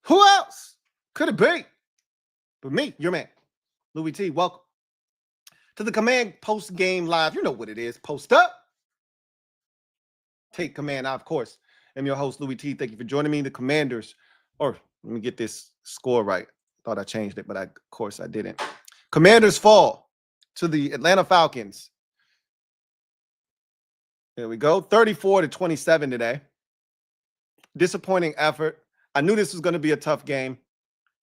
Who else could it be but me, your man, Louie T? Welcome to the Command Post Game Live. You know what it is. Post up. Take command. I, of course, am your host, Louie T. Thank you for joining me. The Commanders, or let me get this score right. Thought I changed it, but of course I didn't. Commanders fall to the Atlanta Falcons. There we go. 34-27 today. Disappointing effort. I knew this was going to be a tough game.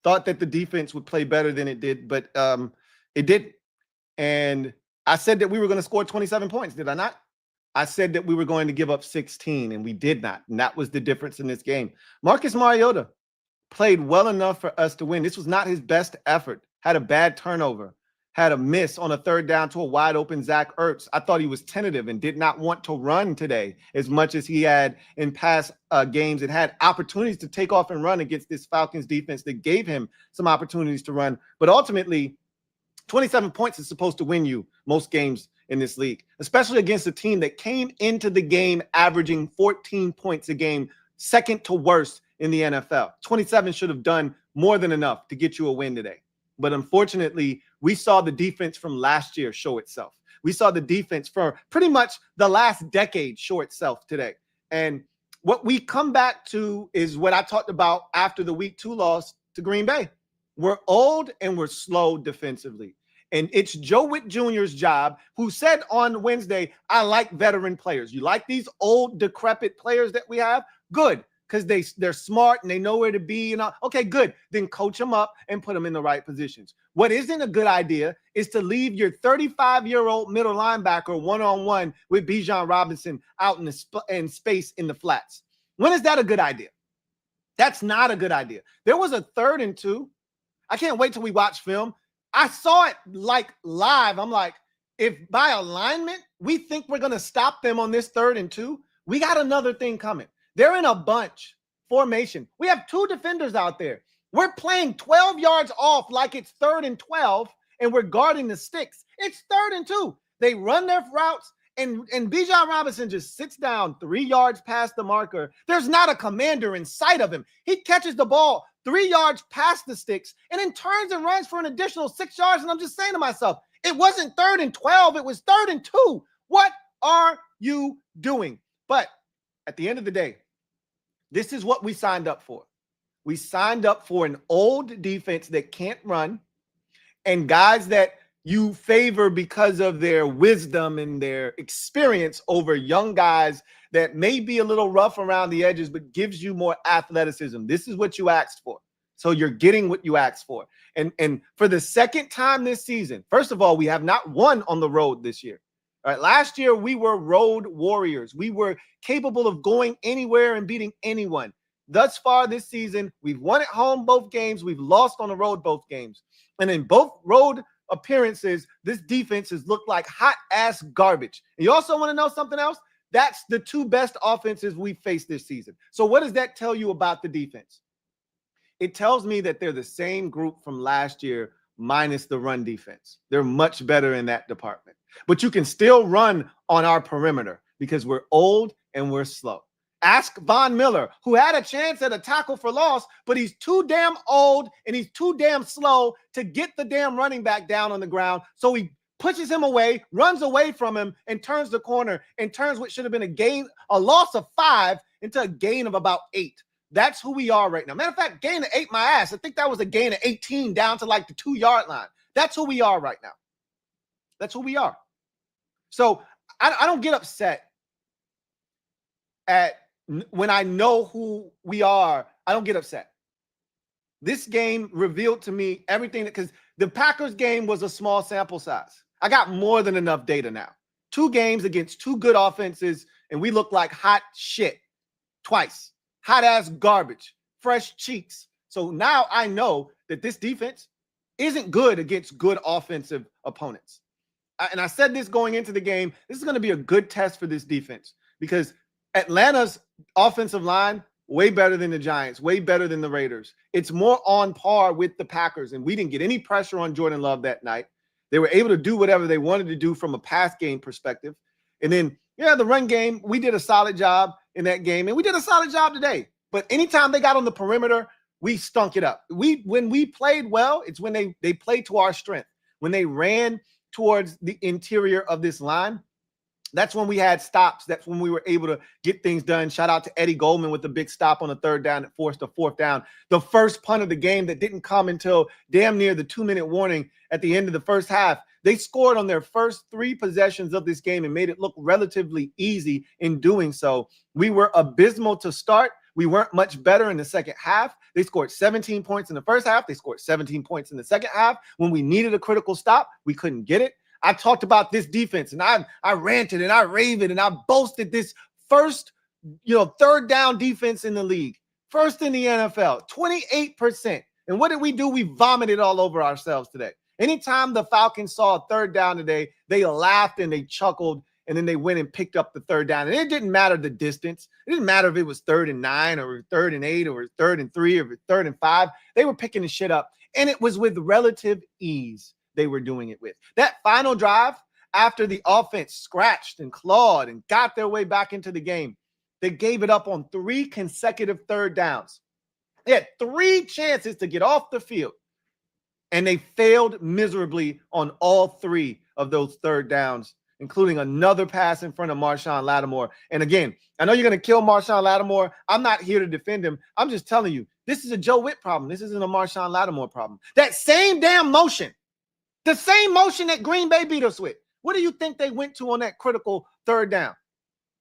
Thought that the defense would play better than it did, but it didn't. And I said that we were going to score 27 points, did I not? I said that we were going to give up 16, and we did not. And that was the difference in this game. Marcus Mariota played well enough for us to win. This was not his best effort. Had a bad turnover. Had a miss on a third down to a wide open Zach Ertz. I thought he was tentative and did not want to run today as much as he had in past games and had opportunities to take off and run against this Falcons defense that gave him some opportunities to run. But ultimately, 27 points is supposed to win you most games in this league, especially against a team that came into the game averaging 14 points a game, second to worst in the NFL. 27 should have done more than enough to get you a win today. But unfortunately, we saw the defense from last year show itself. We saw the defense for pretty much the last decade show itself today. And what we come back to is what I talked about after the week 2 loss to Green Bay. We're old and we're slow defensively. And it's Joe Witt Jr.'s job, who said on Wednesday, I like veteran players. You like these old, decrepit players that we have? Good, because they're smart and they know where to be. And okay, good. Then coach them up and put them in the right positions. What isn't a good idea is to leave your 35-year-old middle linebacker one-on-one with Bijan Robinson out in space in the flats. When is that a good idea? That's not a good idea. There was a 3rd and 2. I can't wait till we watch film. I saw it like live. I'm like, if by alignment, we think we're going to stop them on this 3rd and 2, we got another thing coming. They're in a bunch formation. We have 2 defenders out there. We're playing 12 yards off like it's 3rd and 12, and we're guarding the sticks. It's 3rd and 2. They run their routes, and Bijan Robinson just sits down 3 yards past the marker. There's not a commander in sight of him. He catches the ball 3 yards past the sticks and then turns and runs for an additional 6 yards. And I'm just saying to myself, it wasn't 3rd and 12. It was 3rd and 2. What are you doing? But at the end of the day, this is what we signed up for. We signed up for an old defense that can't run and guys that you favor because of their wisdom and their experience over young guys that may be a little rough around the edges, but gives you more athleticism. This is what you asked for. So you're getting what you asked for. And for the second time this season, first of all, we have not won on the road this year. All right, last year, we were road warriors. We were capable of going anywhere and beating anyone. Thus far this season, we've won at home both games. We've lost on the road both games. And in both road appearances, this defense has looked like hot-ass garbage. And you also want to know something else? That's the 2 best offenses we've faced this season. So what does that tell you about the defense? It tells me that they're the same group from last year minus the run defense. They're much better in that department. But you can still run on our perimeter because we're old and we're slow. Ask Von Miller, who had a chance at a tackle for loss, but he's too damn old and he's too damn slow to get the damn running back down on the ground. So he pushes him away, runs away from him, and turns the corner and turns what should have been a loss of 5 into a gain of about 8. That's who we are right now. Matter of fact, gain of 8 my ass. I think that was a gain of 18 down to like the 2-yard line. That's who we are right now. That's who we are. So I don't get upset when I know who we are. I don't get upset. This game revealed to me everything, because the Packers game was a small sample size. I got more than enough data now. 2 games against 2 good offenses, and we look like hot shit twice. Hot-ass garbage, fresh cheeks. So now I know that this defense isn't good against good offensive opponents. And I said this going into the game, this is going to be a good test for this defense, because Atlanta's offensive line, way better than the Giants, way better than the Raiders. It's more on par with the Packers, and we didn't get any pressure on Jordan Love that night. They were able to do whatever they wanted to do from a pass game perspective. And then, the run game, we did a solid job in that game, and we did a solid job today. But anytime they got on the perimeter, we stunk it up. When we played well, it's when they played to our strength. When they ran towards the interior of this line, that's when we had stops. That's when we were able to get things done. Shout out to Eddie Goldman with the big stop on the third down that forced a fourth down. The first punt of the game that didn't come until damn near the 2-minute warning at the end of the first half. They scored on their first 3 possessions of this game and made it look relatively easy in doing so. We were abysmal to start. We weren't much better in the second half. They scored 17 points in the first half. They scored 17 points in the second half. When we needed a critical stop, we couldn't get it. I talked about this defense, and I ranted and I raved and I boasted this first, third down defense in the league. First in the NFL, 28%. And what did we do? We vomited all over ourselves today. Anytime the Falcons saw a third down today, they laughed and they chuckled, and then they went and picked up the third down. And it didn't matter the distance. It didn't matter if it was 3rd and 9 or 3rd and 8 or 3rd and 3 or 3rd and 5. They were picking the shit up, and it was with relative ease they were doing it with. That final drive, after the offense scratched and clawed and got their way back into the game, they gave it up on 3 consecutive third downs. They had 3 chances to get off the field, and they failed miserably on all 3 of those third downs, including another pass in front of Marshon Lattimore. And again, I know you're going to kill Marshon Lattimore. I'm not here to defend him. I'm just telling you, this is a Joe Witt problem. This isn't a Marshon Lattimore problem. That same damn motion, the same motion that Green Bay beat us with. What do you think they went to on that critical third down?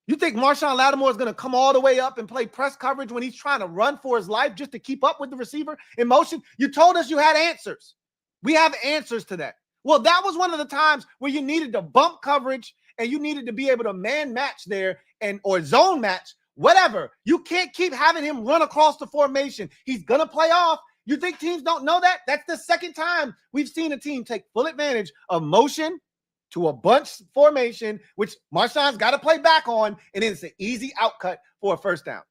You think Marshon Lattimore is going to come all the way up and play press coverage when he's trying to run for his life just to keep up with the receiver in motion? You told us you had answers. We have answers to that. Well, that was one of the times where you needed to bump coverage and you needed to be able to man match there or zone match, whatever. You can't keep having him run across the formation. He's going to play off. You think teams don't know that? That's the second time we've seen a team take full advantage of motion to a bunch formation, which Marshon's got to play back on, and then it's an easy outcut for a first down.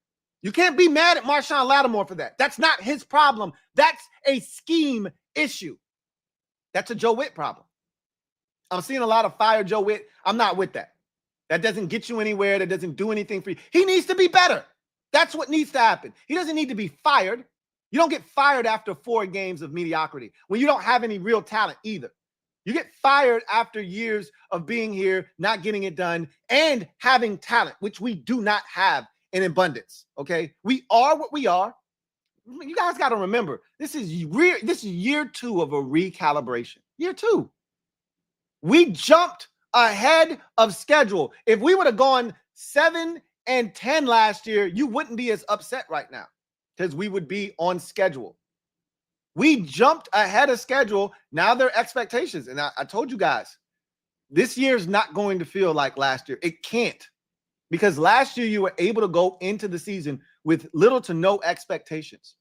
You can't be mad at Marshon Lattimore for that. That's not his problem. That's a scheme issue. That's a Joe Witt problem. I'm seeing a lot of fire Joe Witt. I'm not with that. That doesn't get you anywhere. That doesn't do anything for you. He needs to be better. That's what needs to happen. He doesn't need to be fired. You don't get fired after 4 games of mediocrity when you don't have any real talent either. You get fired after years of being here, not getting it done, and having talent, which we do not have in abundance, okay? We are what we are. You guys got to remember, this is year 2 of a recalibration. Year 2. We jumped ahead of schedule. If we would have gone 7-10 last year, you wouldn't be as upset right now because we would be on schedule. We jumped ahead of schedule. Now there are expectations. And I told you guys, this year's not going to feel like last year. It can't. Because last year you were able to go into the season with little to no expectations.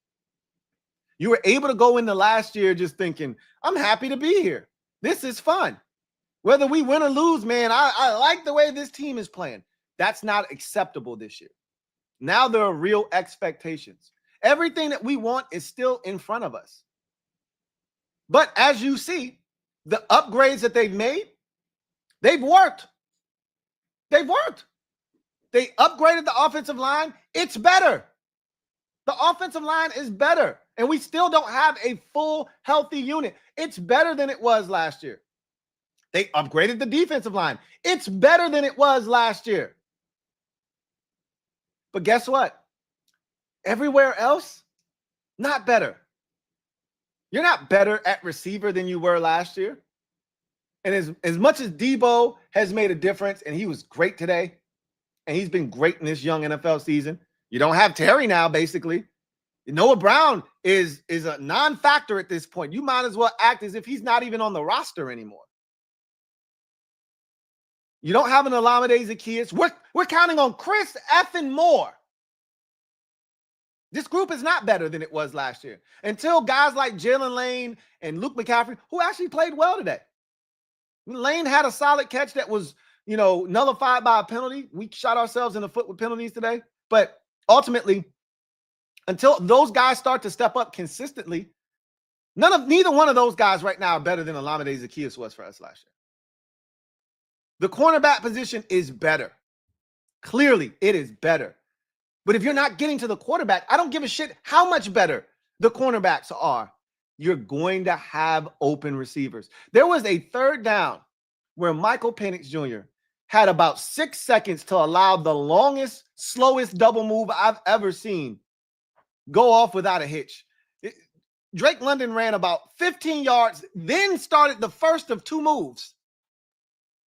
You were able to go into last year just thinking, I'm happy to be here. This is fun. Whether we win or lose, man, I like the way this team is playing. That's not acceptable this year. Now there are real expectations. Everything that we want is still in front of us. But as you see, the upgrades that they've made, they've worked. They've worked. They upgraded the offensive line. It's better. The offensive line is better. And we still don't have a full, healthy unit. It's better than it was last year. They upgraded the defensive line. It's better than it was last year. But guess what? Everywhere else, not better. You're not better at receiver than you were last year. And as much as Debo has made a difference, and he was great today, and he's been great in this young NFL season, you don't have Terry now, basically. Noah Brown is a non-factor at this point. You might as well act as if he's not even on the roster anymore. You don't have an Olamide Zaccheaus. We're counting on Chris effing Moore. This group is not better than it was last year. Until guys like Jalen Lane and Luke McCaffrey, who actually played well today. Lane had a solid catch that was, nullified by a penalty. We shot ourselves in the foot with penalties today. But ultimately, until those guys start to step up consistently, neither one of those guys right now are better than Olamide Zaccheaus was for us last year. The cornerback position is better. Clearly, it is better. But if you're not getting to the quarterback, I don't give a shit how much better the cornerbacks are, you're going to have open receivers. There was a third down where Michael Penix Jr. had about 6 seconds to allow the longest, slowest double move I've ever seen go off without a hitch. Drake London ran about 15 yards, then started the first of 2 moves,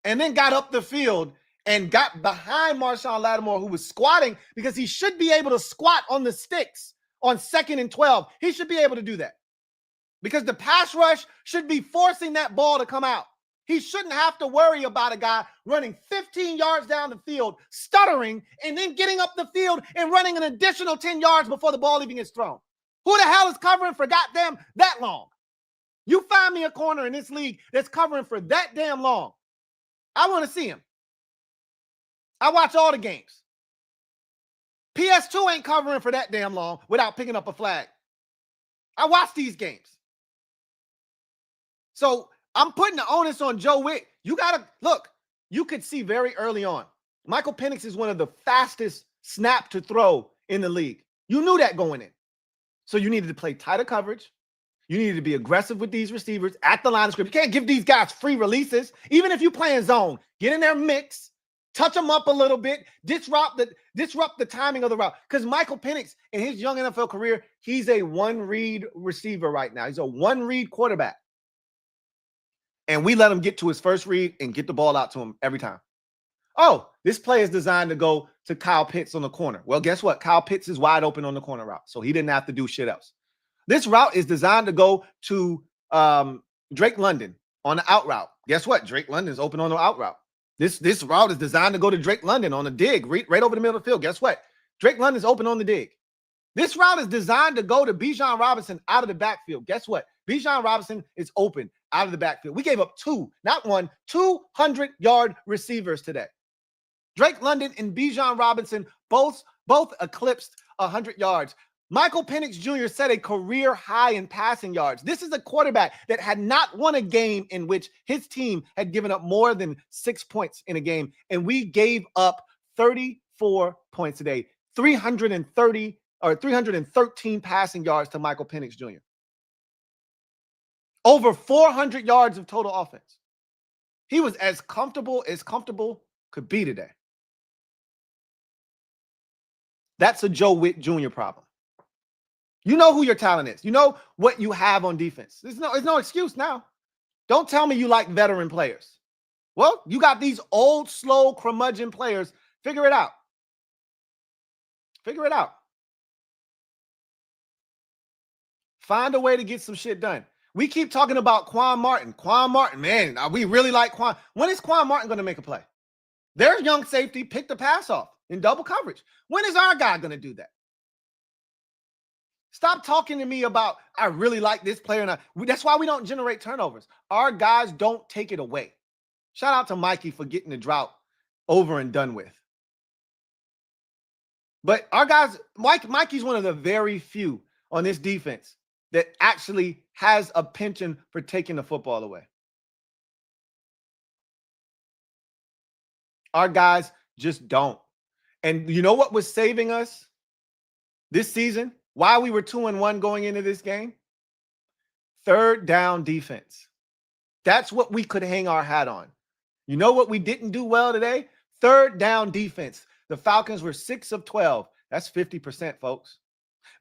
and then got up the field and got behind Marshawn Lattimore, who was squatting, because he should be able to squat on the sticks on 2nd and 12. He should be able to do that because the pass rush should be forcing that ball to come out. He shouldn't have to worry about a guy running 15 yards down the field, stuttering, and then getting up the field and running an additional 10 yards before the ball even gets thrown. Who the hell is covering for goddamn that long? You find me a corner in this league that's covering for that damn long. I want to see him. I watch all the games. PS2 ain't covering for that damn long without picking up a flag. I watch these games. So I'm putting the onus on Joe Witt. You got to look. You could see very early on, Michael Penix is one of the fastest snap to throw in the league. You knew that going in. So you needed to play tighter coverage. You needed to be aggressive with these receivers at the line of scrimmage. You can't give these guys free releases. Even if you play in zone, get in their mix, touch them up a little bit, disrupt the timing of the route. Because Michael Penix, in his young NFL career, he's a one-read receiver right now. He's a one-read quarterback. And we let him get to his first read and get the ball out to him every time. Oh, this play is designed to go to Kyle Pitts on the corner. Well, guess what? Kyle Pitts is wide open on the corner route, so he didn't have to do shit else. This route is designed to go to Drake London on the out route. Guess what? Drake London is open on the out route. This route is designed to go to Drake London on a dig right over the middle of the field. Guess what? Drake London is open on the dig. This route is designed to go to Bijan Robinson out of the backfield. Guess what? Bijan Robinson is open out of the backfield. We gave up 2, not 1, 200-yard receivers today. Drake London and Bijan Robinson both eclipsed 100 yards. Michael Penix Jr. set a career high in passing yards. This is a quarterback that had not won a game in which his team had given up more than 6 points in a game, and we gave up 34 points today. 313 passing yards to Michael Penix Jr. Over 400 yards of total offense. He was as comfortable could be today. That's a Joe Witt Jr. problem. You know who your talent is. You know what you have on defense. There's no excuse now. Don't tell me you like veteran players. Well, you got these old, slow, curmudgeon players. Figure it out. Figure it out. Find a way to get some shit done. We keep talking about Quan Martin. Quan Martin, man, we really like Quan. When is Quan Martin going to make a play? Their young safety picked the pass off in double coverage. When is our guy going to do that? Stop talking to me about, I really like this player. That's why we don't generate turnovers. Our guys don't take it away. Shout out to Mikey for getting the drought over and done with. But our guys, Mikey's one of the very few on this defense that actually has a penchant for taking the football away. Our guys just don't. And you know what was saving us this season? Why we were 2-1 going into this game? Third down defense. That's what we could hang our hat on. You know what we didn't do well today? Third down defense. The Falcons were 6 of 12. That's 50%, folks.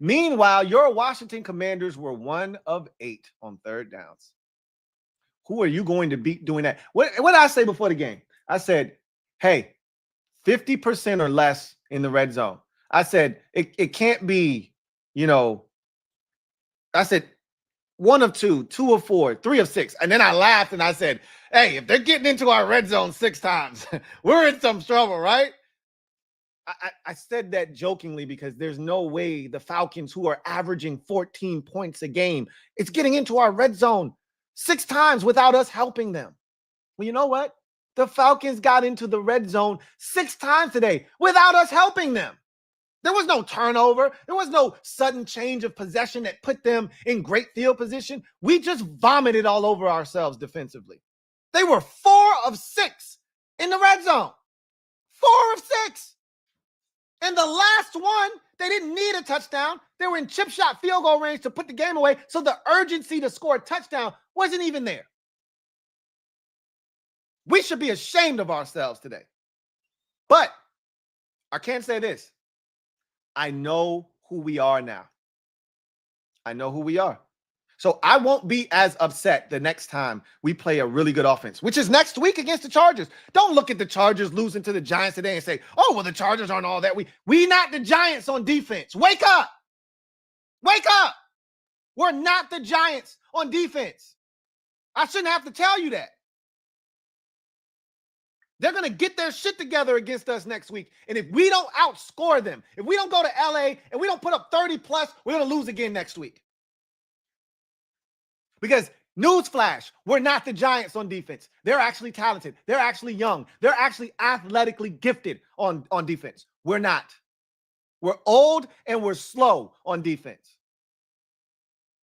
Meanwhile, your Washington Commanders were 1 of 8 on third downs. Who are you going to beat doing that? What did I say before the game? I said, hey, 50% or less in the red zone. I said, it can't be, I said 1 of 2, 2 of 4, 3 of 6. And then I laughed and I said, hey, if they're getting into our red zone 6 times, we're in some trouble, right? I said that jokingly because there's no way the Falcons, who are averaging 14 points a game, it's getting into our red zone 6 times without us helping them. Well, you know what? The Falcons got into the red zone 6 times today without us helping them. There was no turnover. There was no sudden change of possession that put them in great field position. We just vomited all over ourselves defensively. They were 4 of 6 in the red zone. 4 of 6. And the last one, they didn't need a touchdown. They were in chip shot field goal range to put the game away. So the urgency to score a touchdown wasn't even there. We should be ashamed of ourselves today. But I can say this. I know who we are now. I know who we are. So I won't be as upset the next time we play a really good offense, which is next week against the Chargers. Don't look at the Chargers losing to the Giants today and say, oh, well, the Chargers aren't all that. We not the Giants on defense. Wake up. Wake up. We're not the Giants on defense. I shouldn't have to tell you that. They're going to get their shit together against us next week. And if we don't outscore them, if we don't go to LA and we don't put up 30 plus, we're going to lose again next week. Because newsflash, we're not the Giants on defense. They're actually talented. They're actually young. They're actually athletically gifted on defense. We're not. We're old and we're slow on defense.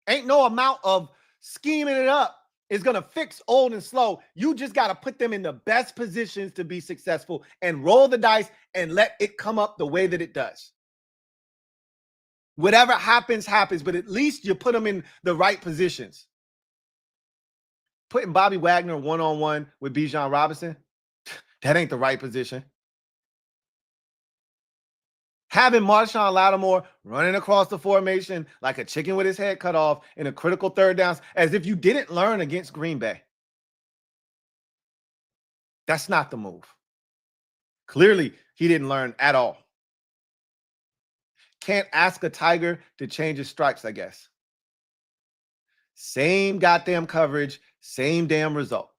Ain't no amount of scheming it up is going to fix old and slow. You just got to put them in the best positions to be successful and roll the dice and let it come up the way that it does. Whatever happens, happens, but at least you put them in the right positions. Putting Bobby Wagner one-on-one with Bijan Robinson, that ain't the right position. Having Marshawn Lattimore running across the formation like a chicken with his head cut off in a critical third downs, as if you didn't learn against Green Bay. That's not the move. Clearly, he didn't learn at all. Can't ask a tiger to change his stripes, I guess. Same goddamn coverage, same damn result.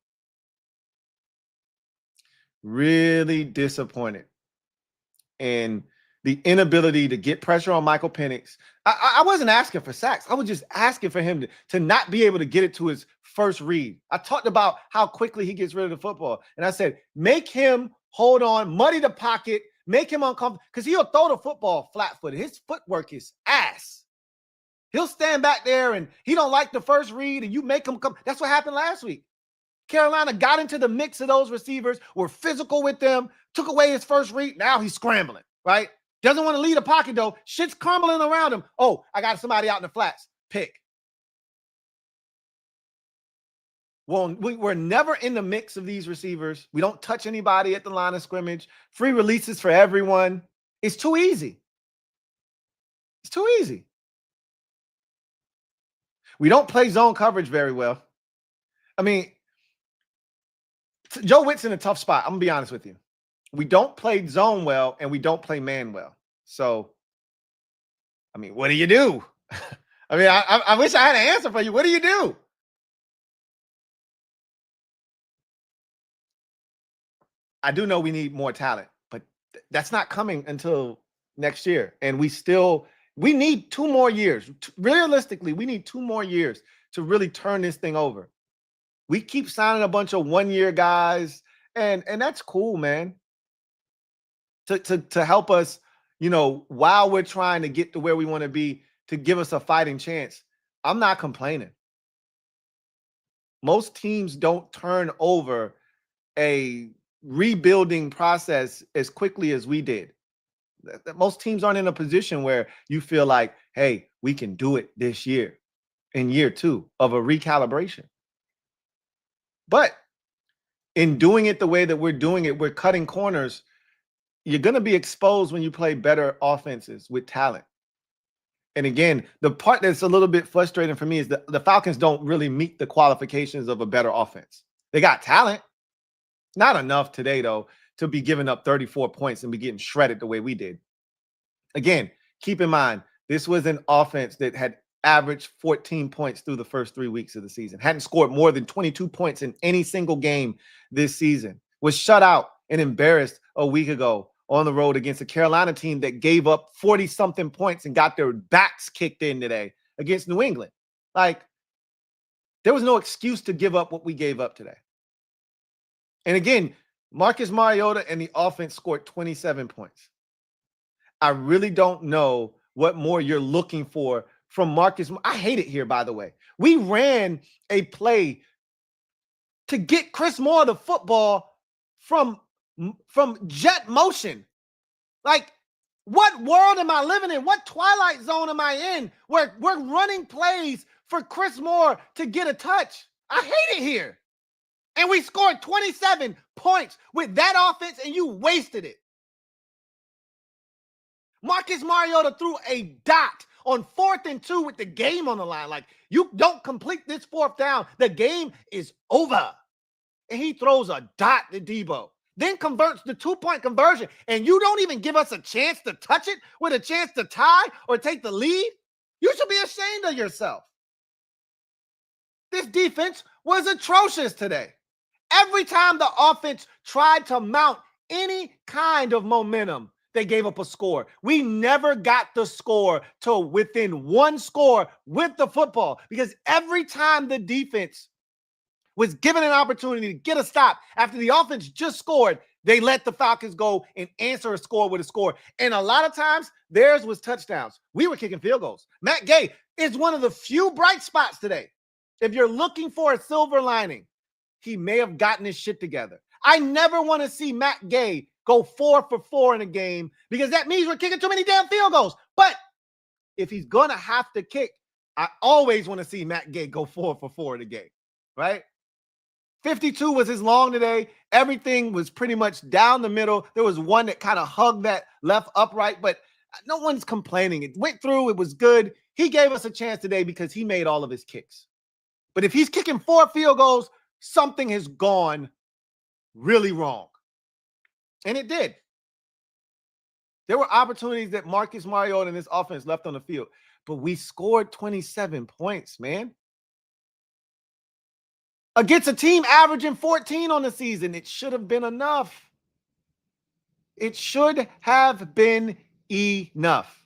Really disappointed in the inability to get pressure on Michael Penix. I wasn't asking for sacks. I was just asking for him to not be able to get it to his first read. I talked about how quickly he gets rid of the football. And I said, make him hold on, muddy the pocket, make him uncomfortable, because he'll throw the football flat-footed. His footwork is ass. He'll stand back there and he don't like the first read and you make him come. That's what happened last week. Carolina got into the mix of those receivers, were physical with them, took away his first read. Now he's scrambling, right? Doesn't want to lead a pocket, though. Shit's crumbling around him. Oh, I got somebody out in the flats. Pick. Well, we're never in the mix of these receivers. We don't touch anybody at the line of scrimmage. Free releases for everyone. It's too easy. It's too easy. We don't play zone coverage very well. I mean, Joe Witt's in a tough spot. I'm going to be honest with you. We don't play zone well, and we don't play man well. So, I mean, what do you do? I mean, I wish I had an answer for you. What do you do? I do know we need more talent, but that's not coming until next year. And we need 2 more years. Realistically, we need 2 more years to really turn this thing over. We keep signing a bunch of 1-year guys, and that's cool, man. To help us, you know, while we're trying to get to where we want to be, to give us a fighting chance. I'm not complaining. Most teams don't turn over a rebuilding process as quickly as we did. Most teams aren't in a position where you feel like, hey, we can do it this year, in year 2 of a recalibration. But in doing it the way that we're doing it, we're cutting corners. You're going to be exposed when you play better offenses with talent. And again, the part that's a little bit frustrating for me is that the Falcons don't really meet the qualifications of a better offense. They got talent. Not enough today, though, to be giving up 34 points and be getting shredded the way we did. Again, keep in mind, this was an offense that had averaged 14 points through the first 3 weeks of the season. Hadn't scored more than 22 points in any single game this season. Was shut out and embarrassed a week ago on the road against a Carolina team that gave up 40-something points and got their backs kicked in today against New England. Like, there was no excuse to give up what we gave up today. And again, Marcus Mariota and the offense scored 27 points. I really don't know what more you're looking for from Marcus. I hate it here, by the way. We ran a play to get Chris Moore the football from jet motion. Like, What world am I living in? What twilight zone am I in where we're running plays for Chris Moore to get a touch? I hate it here. And we scored 27 points with that offense, and you wasted it. Marcus Mariota threw a dot on 4th and 2 with the game on the line. Like, you don't complete this 4th down, the game is over. And he throws a dot to Debo. Then converts the 2-point conversion, and you don't even give us a chance to touch it with a chance to tie or take the lead? You should be ashamed of yourself. This defense was atrocious today. Every time the offense tried to mount any kind of momentum, they gave up a score. We never got the score to within 1 score with the football, because every time the defense was given an opportunity to get a stop after the offense just scored, they let the Falcons go and answer a score with a score. And a lot of times, theirs was touchdowns. We were kicking field goals. Matt Gay is one of the few bright spots today. If you're looking for a silver lining, he may have gotten his shit together. I never want to see Matt Gay go 4 for 4 in a game, because that means we're kicking too many damn field goals. But if he's going to have to kick, I always want to see Matt Gay go 4 for 4 in a game, right? 52 was his long today. Everything was pretty much down the middle. There was one that kind of hugged that left upright, but no one's complaining. It went through. It was good. He gave us a chance today because he made all of his kicks. But if he's kicking 4 field goals, something has gone really wrong. And it did. There were opportunities that Marcus Mariota and his offense left on the field, but we scored 27 points, man. Against a team averaging 14 on the season, it should have been enough. It should have been enough.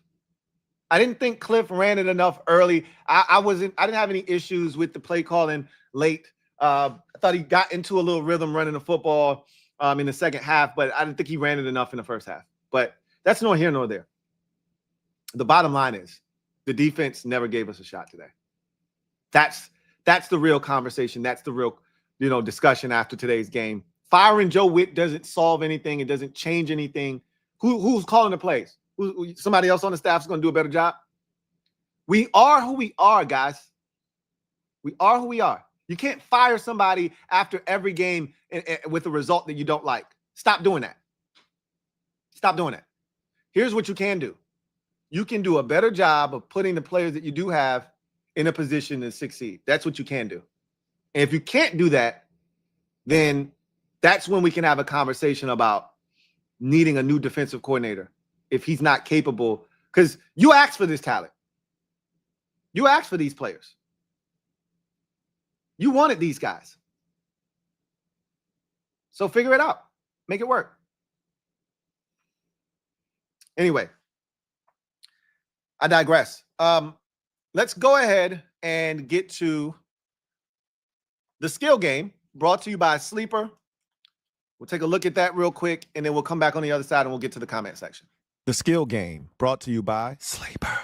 I didn't think Cliff ran it enough early. I didn't have any issues with the play calling late. I thought he got into a little rhythm running the football in the second half, but I didn't think he ran it enough in the first half. But that's nor here nor there. The bottom line is the defense never gave us a shot today. That's the real conversation. That's the real, discussion after today's game. Firing Joe Witt doesn't solve anything. It doesn't change anything. Who's calling the plays? Somebody else on the staff is going to do a better job? We are who we are, guys. We are who we are. You can't fire somebody after every game with a result that you don't like. Stop doing that. Stop doing that. Here's what you can do. You can do a better job of putting the players that you do have in a position to succeed. That's what you can do. And if you can't do that, then that's when we can have a conversation about needing a new defensive coordinator if he's not capable, because you asked for this talent. You asked for these players. You wanted these guys. So figure it out. Make it work. Anyway, I digress. Let's go ahead and get to the skill game brought to you by Sleeper. We'll take a look at that real quick, and then we'll come back on the other side and we'll get to the comment section. The skill game brought to you by Sleeper.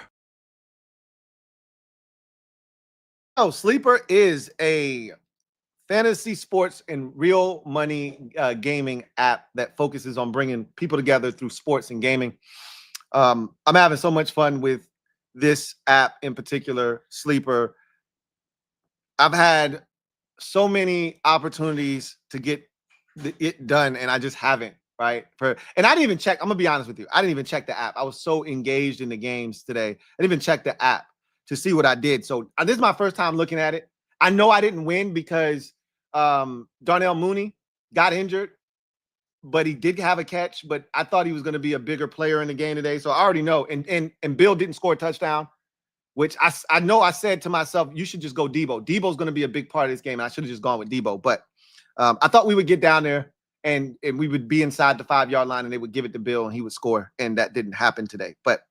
Oh, Sleeper is a fantasy sports and real money gaming app that focuses on bringing people together through sports and gaming. I'm having so much fun with this app in particular, Sleeper. I've had so many opportunities to get it done, and I just haven't, right? And I didn't even check. I'm going to be honest with you. I didn't even check the app. I was so engaged in the games today. I didn't even check the app to see what I did. So this is my first time looking at it. I know I didn't win because Darnell Mooney got injured, but he did have a catch. But I thought he was going to be a bigger player in the game today. So I already know. And Bill didn't score a touchdown, which I know I said to myself, you should just go Debo. Debo's going to be a big part of this game. And I should have just gone with Debo. But I thought we would get down there and we would be inside the 5-yard line and they would give it to Bill and he would score. And that didn't happen today. But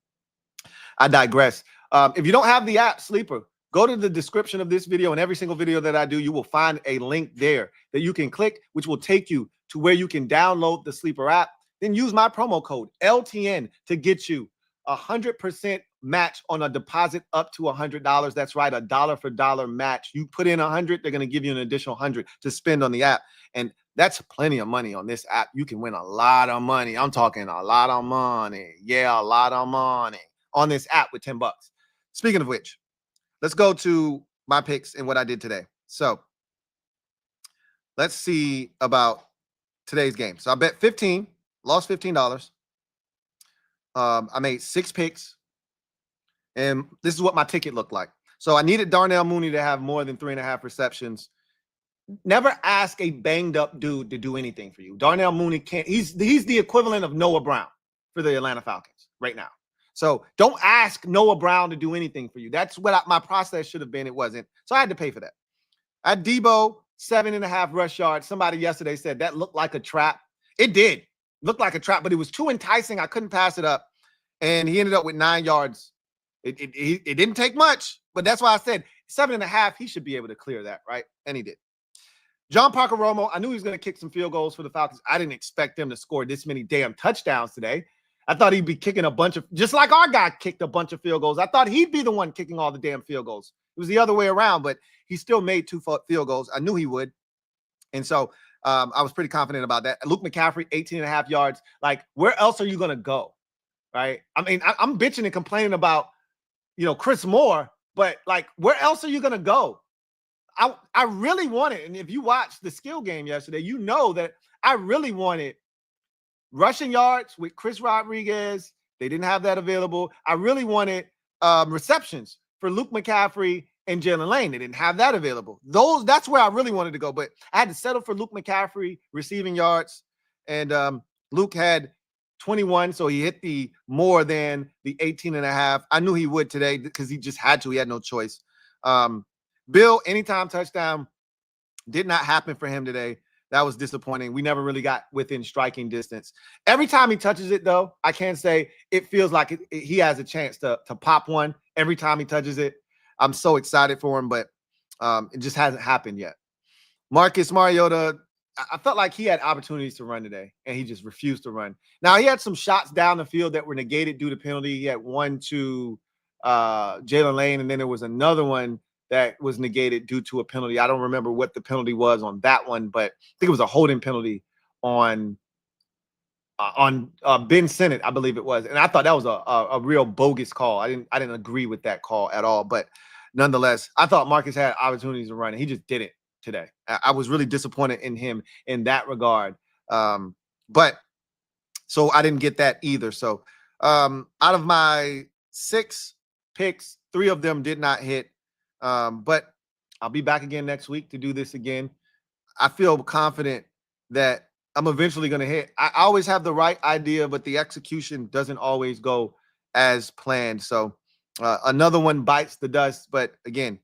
I digress. If you don't have the app, Sleeper, go to the description of this video, and every single video that I do, you will find a link there that you can click, which will take you to where you can download the Sleeper app. Then use my promo code LTN to get you 100% match on a deposit up to $100. That's right, a dollar for dollar match. You put in 100, they're going to give you an additional 100 to spend on the app. And That's plenty of money on this app. You can win a lot of money. I'm talking a lot of money. Yeah, a lot of money on this app with $10. Speaking of which, let's go to my picks and what I did today. So let's see about today's game. So I bet 15, lost $15. I made 6 picks, and this is what my ticket looked like. So I needed Darnell Mooney to have more than 3.5 receptions. Never ask a banged up dude to do anything for you. Darnell Mooney can't. He's the equivalent of Noah Brown for the Atlanta Falcons right now. So don't ask Noah Brown to do anything for you. That's what my process should have been. It wasn't. So I had to pay for that. At Debo, 7.5 rush yards. Somebody yesterday said that looked like a trap. It did look like a trap, but it was too enticing. I couldn't pass it up. And he ended up with 9 yards. It didn't take much, but that's why I said 7.5. He should be able to clear that, right? And he did. John Parker Romo, I knew he was going to kick some field goals for the Falcons. I didn't expect them to score this many damn touchdowns today. I thought he'd be kicking a bunch of, just like our guy kicked a bunch of field goals. I thought he'd be the one kicking all the damn field goals. It was the other way around, but he still made 2 field goals. I knew he would. And so I was pretty confident about that. Luke McCaffrey, 18.5 yards. Like, where else are you going to go? Right? I mean, I'm bitching and complaining about, Chris Moore, but like, where else are you going to go? I really wanted, and if you watched the skill game yesterday, you know that I really wanted rushing yards with Chris Rodriguez. They didn't have that available. I really wanted receptions for Luke McCaffrey and Jalen Lane. They didn't have that available. That's where I really wanted to go, but I had to settle for Luke McCaffrey receiving yards, and Luke had 21, so he hit the more than the 18.5. I knew he would today because he just had to. He had no choice. Bill, anytime touchdown, did not happen for him today. That was disappointing. We never really got within striking distance. Every time he touches it, though, I can say it feels like he has a chance to pop one every time he touches it. I'm so excited for him, but it just hasn't happened yet. Marcus Mariota, I felt like he had opportunities to run today, and he just refused to run. Now, he had some shots down the field that were negated due to penalty. He had one to Jalen Lane, and then there was another one that was negated due to a penalty. I don't remember what the penalty was on that one, but I think it was a holding penalty on Ben Sinnott, I believe it was. And I thought that was a real bogus call. I didn't agree with that call at all. But nonetheless, I thought Marcus had opportunities to run, and he just didn't today. I was really disappointed in him in that regard. But so I didn't get that either. So out of my 6 picks, 3 of them did not hit. But I'll be back again next week to do this again. I feel confident that I'm eventually going to hit. I always have the right idea, but the execution doesn't always go as planned. So another one bites the dust. But again,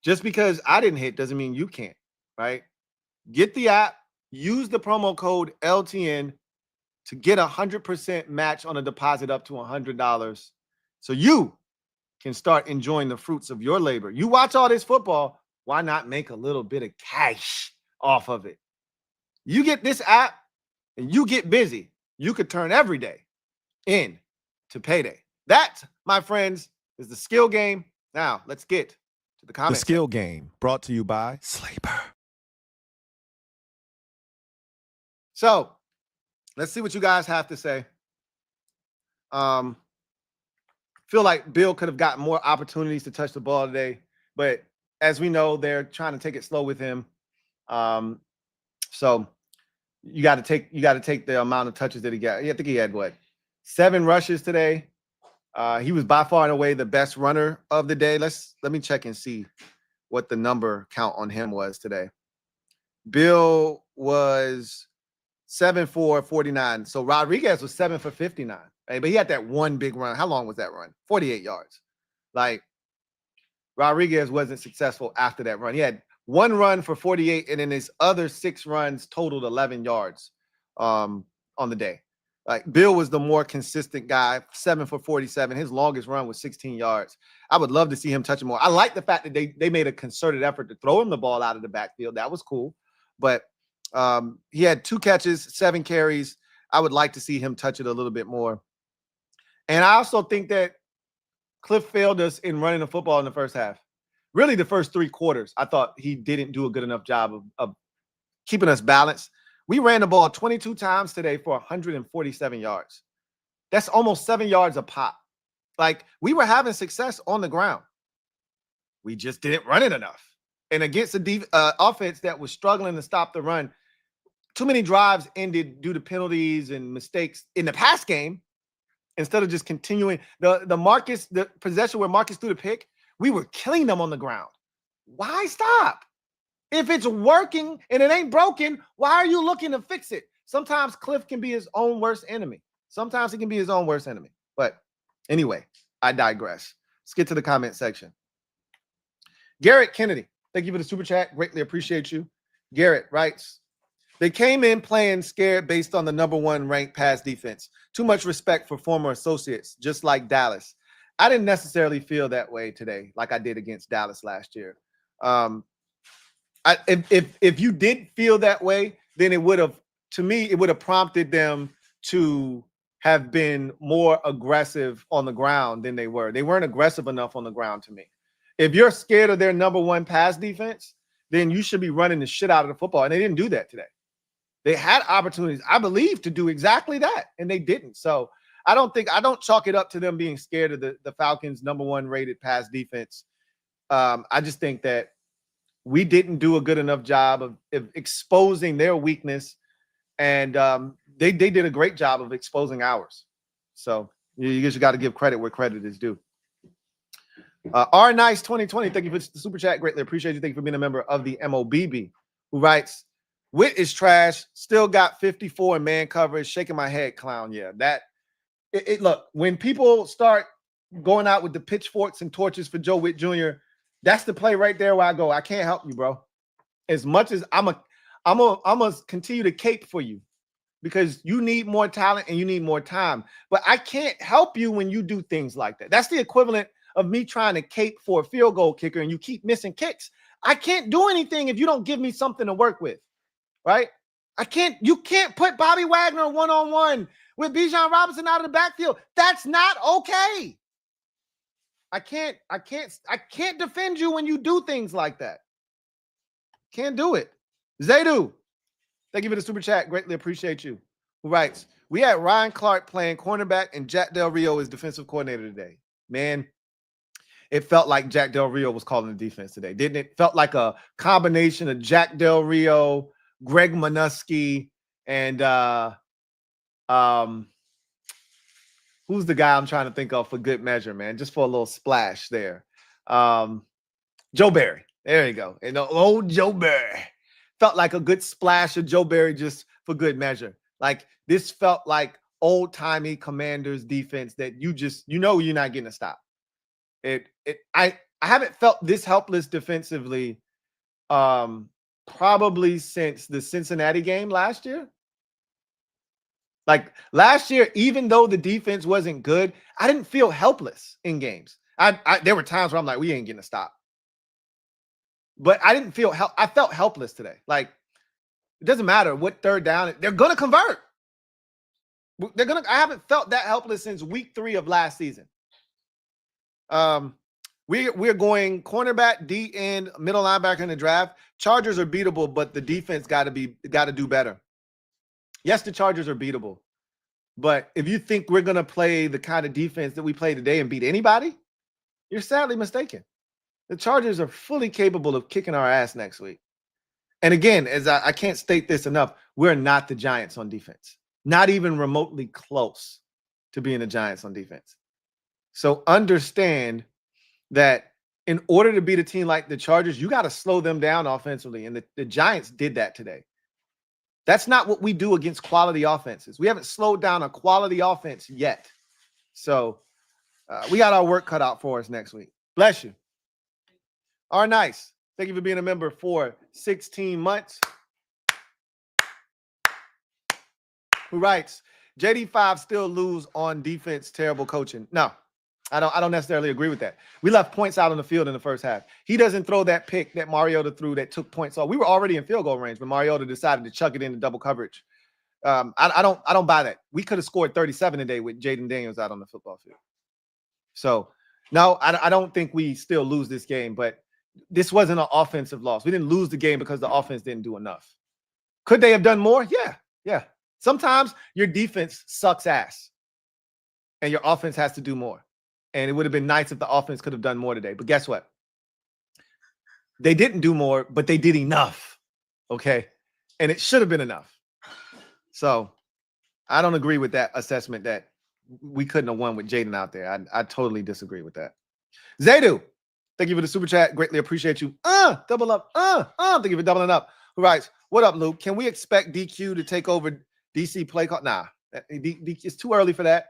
just because I didn't hit doesn't mean you can't, right? Get the app, use the promo code LTN to get 100% match on a deposit up to $100. So you can start enjoying the fruits of your labor. You watch all this football, why not make a little bit of cash off of it? You get this app and you get busy. You could turn every day into payday. That, my friends, is the skill game. Now, let's get to the comments. The skill game brought to you by Sleeper. So, let's see what you guys have to say. Feel like Bill could have gotten more opportunities to touch the ball today, but as we know, they're trying to take it slow with him. So you got to take the amount of touches that he got. I think he had 7 rushes today. He was by far and away the best runner of the day. Let me check and see what the number count on him was today. Bill was 7 for 49. So Rodriguez was 7 for 59. Right? But he had that one big run. How long was that run? 48 yards. Like, Rodriguez wasn't successful after that run. He had one run for 48, and then his other 6 runs totaled 11 yards on the day. Like, Bill was the more consistent guy, 7 for 47. His longest run was 16 yards. I would love to see him touch more. I like the fact that they made a concerted effort to throw him the ball out of the backfield. That was cool. But he had 2 catches, 7 carries. I would like to see him touch it a little bit more. And I also think that Cliff failed us in running the football in the first half. Really, the first 3 quarters, I thought he didn't do a good enough job of keeping us balanced. We ran the ball 22 times today for 147 yards. That's almost 7 yards a pop. Like, we were having success on the ground. We just didn't run it enough. And against the offense that was struggling to stop the run, too many drives ended due to penalties and mistakes in the pass game. Instead of just continuing the possession where Marcus threw the pick, we were killing them on the ground. Why stop? If it's working and it ain't broken, why are you looking to fix it? Sometimes Cliff can be his own worst enemy. Sometimes he can be his own worst enemy. But anyway, I digress. Let's get to the comment section. Garrett Kennedy, thank you for the super chat. Greatly appreciate you. Garrett writes, they came in playing scared based on the #1 ranked pass defense. Too much respect for former associates, just like Dallas. I didn't necessarily feel that way today, like I did against Dallas last year. If you did feel that way, then it would have, to me, it would have prompted them to have been more aggressive on the ground than they were. They weren't aggressive enough on the ground to me. If you're scared of their #1 pass defense, then you should be running the shit out of the football. And they didn't do that today. They had opportunities, I believe, to do exactly that, and they didn't. So I don't chalk it up to them being scared of the Falcons' #1 rated pass defense. I just think that we didn't do a good enough job of exposing their weakness, and they did a great job of exposing ours. So you just got to give credit where credit is due. R Nice 2020, thank you for the super chat. Greatly appreciate you. Thank you for being a member of the MOBB, who writes, Witt is trash. Still got 54 in man coverage. Shaking my head, clown. Yeah, look, when people start going out with the pitchforks and torches for Joe Witt Jr., that's the play right there where I go, I can't help you, bro. As much as I'm gonna continue to cape for you because you need more talent and you need more time. But I can't help you when you do things like that. That's the equivalent of me trying to cape for a field goal kicker and you keep missing kicks. I can't do anything if you don't give me something to work with. Right? You can't put Bobby Wagner one-on-one with Bijan Robinson out of the backfield. That's not okay. I can't defend you when you do things like that. Can't do it. Zaydu, thank you for the super chat. Greatly appreciate you. Who writes, we had Ryan Clark playing cornerback and Jack Del Rio as defensive coordinator today. Man, it felt like Jack Del Rio was calling the defense today, didn't it? Felt like a combination of Jack Del Rio, Greg Minuski, and who's the guy I'm trying to think of for good measure, man? Just for a little splash there. Joe Barry. There you go. And old Joe Barry. Felt like a good splash of Joe Barry just for good measure. Like, this felt like old-timey Commanders defense that you know you're not getting a stop. I haven't felt this helpless defensively probably since the Cincinnati game last year. Like, last year, even though the defense wasn't good, I didn't feel helpless in games. There were times where I'm like, we ain't getting a stop. But I didn't feel I felt helpless today. Like, it doesn't matter what third down, they're gonna convert. I haven't felt that helpless since week 3 of last season. We're going cornerback, D end, middle linebacker in the draft. Chargers are beatable, but the defense got to do better. Yes, the Chargers are beatable, but if you think we're going to play the kind of defense that we play today and beat anybody, you're sadly mistaken. The Chargers are fully capable of kicking our ass next week. And again, as I can't state this enough, we're not the Giants on defense. Not even remotely close to being the Giants on defense. So understand that in order to beat a team like the Chargers, you got to slow them down offensively. And the Giants did that today. That's not what we do against quality offenses. We haven't slowed down a quality offense yet. So we got our work cut out for us next week. Bless you. All right, nice. Thank you for being a member for 16 months. Who writes, JD5 still lose on defense, terrible coaching. No, I don't necessarily agree with that. We left points out on the field in the first half. He doesn't throw that pick that Mariota threw that took points off. We were already in field goal range when Mariota decided to chuck it into double coverage. I don't buy that. We could have scored 37 today with Jayden Daniels out on the football field. So no, I don't think we still lose this game, but this wasn't an offensive loss. We didn't lose the game because the offense didn't do enough. Could they have done more? Yeah, yeah. Sometimes your defense sucks ass and your offense has to do more. And it would have been nice if the offense could have done more today. But guess what? They didn't do more, but they did enough. Okay. And it should have been enough. So I don't agree with that assessment that we couldn't have won with Jayden out there. I totally disagree with that. Zaydu, thank you for the super chat. Greatly appreciate you. Double up. Thank you for doubling up. Who writes, what up, Luke? Can we expect DQ to take over DC play call? Nah, it's too early for that.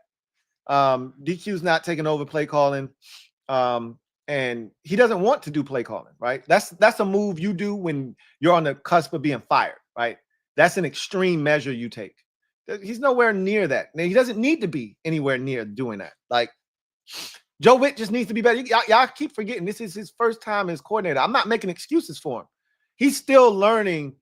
DQ's not taking over play calling. And he doesn't want to do play calling, right? That's a move you do when you're on the cusp of being fired, right? That's an extreme measure you take. He's nowhere near that. Now, he doesn't need to be anywhere near doing that. Like, Joe Witt just needs to be better. Y'all keep forgetting this is his first time as coordinator. I'm not making excuses for him. He's still learning,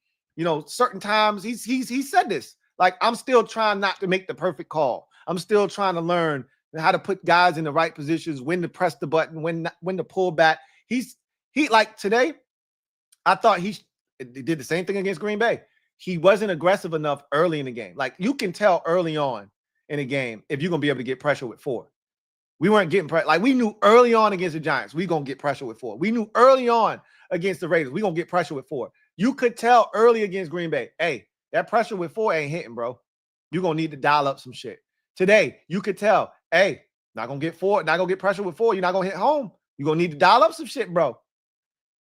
certain times. He said this. Like, I'm still trying not to make the perfect call. I'm still trying to learn how to put guys in the right positions, when to press the button, when to pull back. He like today, I thought he did the same thing against Green Bay. He wasn't aggressive enough early in the game. Like, you can tell early on in a game if you're going to be able to get pressure with 4. We weren't getting pressure. Like, we knew early on against the Giants, we're going to get pressure with 4. We knew early on against the Raiders, we're going to get pressure with 4. You could tell early against Green Bay, hey, that pressure with 4 ain't hitting, bro. You're going to need to dial up some shit. Today, you could tell, hey, not going to get 4, not going to get pressure with 4. You're not going to hit home. You're going to need to dial up some shit, bro.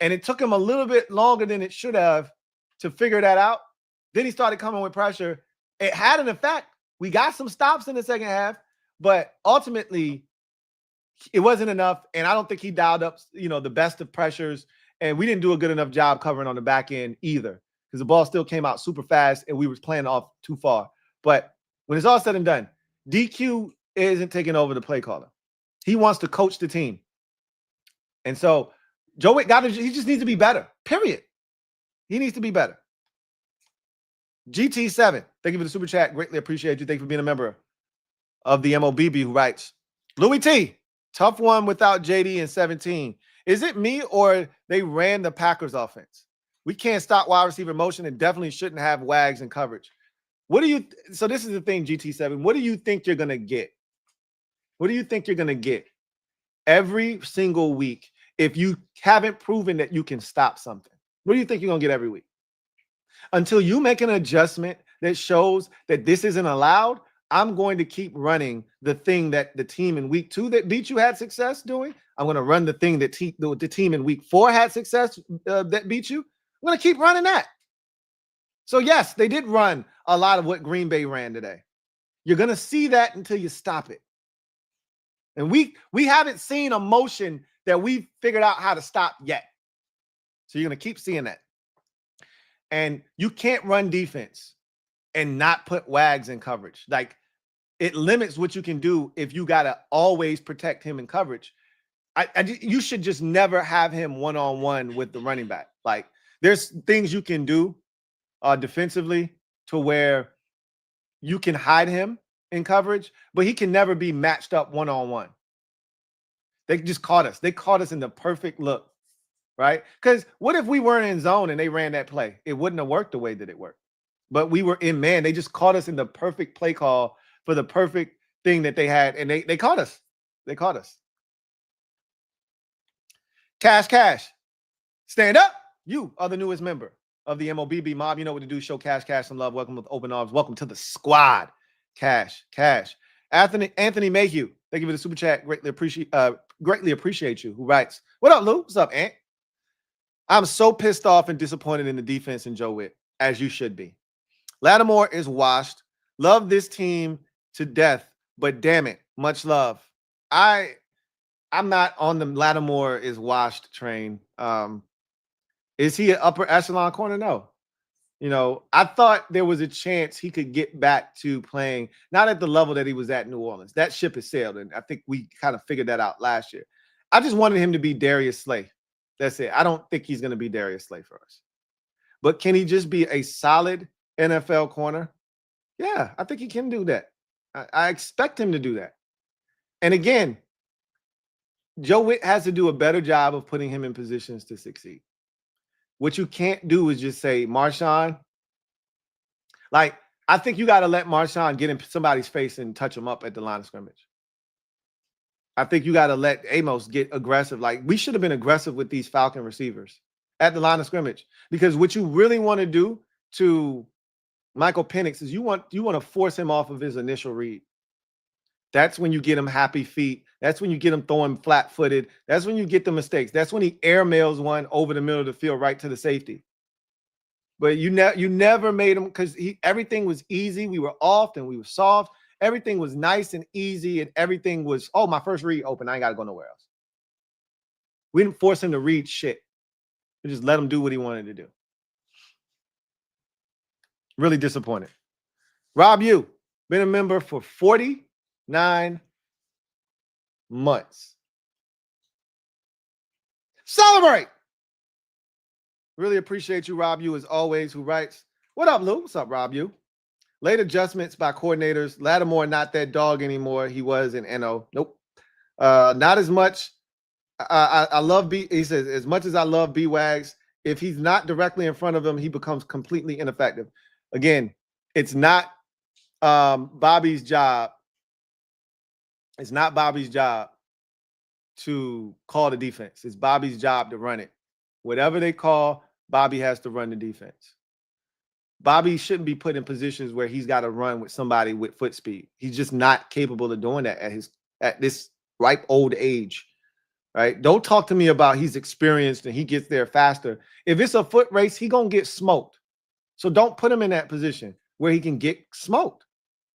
And it took him a little bit longer than it should have to figure that out. Then he started coming with pressure. It had an effect. We got some stops in the second half, but ultimately it wasn't enough. And I don't think he dialed up, the best of pressures. And we didn't do a good enough job covering on the back end either, because the ball still came out super fast and we were playing off too far. But when it's all said and done, DQ isn't taking over the play caller. He wants to coach the team. And so Joe Witt he just needs to be better, period. He needs to be better. GT7, thank you for the super chat. Greatly appreciate you. Thank you for being a member of the MOBB, who writes, Louie T, tough one without JD in 17. Is it me or they ran the Packers offense? We can't stop wide receiver motion and definitely shouldn't have wags in coverage. So this is the thing, GT7. What do you think you're going to get? What do you think you're going to get every single week if you haven't proven that you can stop something? What do you think you're going to get every week? Until you make an adjustment that shows that this isn't allowed, I'm going to keep running the thing that the team in week 2 that beat you had success doing. I'm going to run the thing that the team in week 4 had success that beat you. I'm going to keep running that. So yes, they did run a lot of what Green Bay ran today. You're going to see that until you stop it. And we haven't seen a motion that we've figured out how to stop yet. So you're going to keep seeing that. And you can't run defense and not put wags in coverage. Like, it limits what you can do if you got to always protect him in coverage. You should just never have him one-on-one with the running back. Like, there's things you can do defensively to where you can hide him in coverage, but he can never be matched up one-on-one. They just caught us. They caught us in the perfect look. Right? Because what if we weren't in zone and they ran that play? It wouldn't have worked the way that it worked. But we were in man. They just caught us in the perfect play call for the perfect thing that they had. And they caught us. They caught us. Cash. Stand up. You are the newest member of the MOBB mob. You know what to do. Show Cash some love. Welcome with open arms. Welcome to the squad. Cash. Anthony Mayhew. Thank you for the super chat. Greatly appreciate you. Who writes, what up, Lou? What's up, Ant? I'm so pissed off and disappointed in the defense and Joe Witt, as you should be. Lattimore is washed. Love this team to death, but damn it, much love. I'm not on the Lattimore is washed train. Is he an upper echelon corner? No. I thought there was a chance he could get back to playing, not at the level that he was at in New Orleans. That ship has sailed, and I think we kind of figured that out last year. I just wanted him to be Darius Slay. That's it. I don't think he's going to be Darius Slay for us. But can he just be a solid NFL corner? Yeah, I think he can do that. I expect him to do that. And again, Joe Witt has to do a better job of putting him in positions to succeed. What you can't do is just say, Marshawn, Like, I think you got to let Marshawn get in somebody's face and touch him up at the line of scrimmage. I think you got to let Amos get aggressive. Like, we should have been aggressive with these Falcon receivers at the line of scrimmage, because what you really want to do to Michael Penix is you want to force him off of his initial read. That's when you get him happy feet. That's when you get him throwing flat-footed. That's when you get the mistakes. That's when he airmails one over the middle of the field right to the safety. But you never made him, because everything was easy. We were off and we were soft. Everything was nice and easy, and everything was, oh, my first read open. I ain't got to go nowhere else. We didn't force him to read shit. We just let him do what he wanted to do. Really disappointed. Rob, you been a member for 49 months. Celebrate! Really appreciate you, Rob, you, as always, who writes, what up, Lou? What's up, Rob, you? Late adjustments by coordinators. Lattimore not that dog anymore. He was in NO. Nope. Not as much. I love B. He says, as much as I love B-Wags, if he's not directly in front of him, he becomes completely ineffective. Again, it's not Bobby's job. It's not Bobby's job to call the defense. It's Bobby's job to run it. Whatever they call, Bobby has to run the defense. Bobby shouldn't be put in positions where he's got to run with somebody with foot speed. He's just not capable of doing that at this ripe old age, right? Don't talk to me about he's experienced and he gets there faster. If it's a foot race, he's going to get smoked. So don't put him in that position where he can get smoked.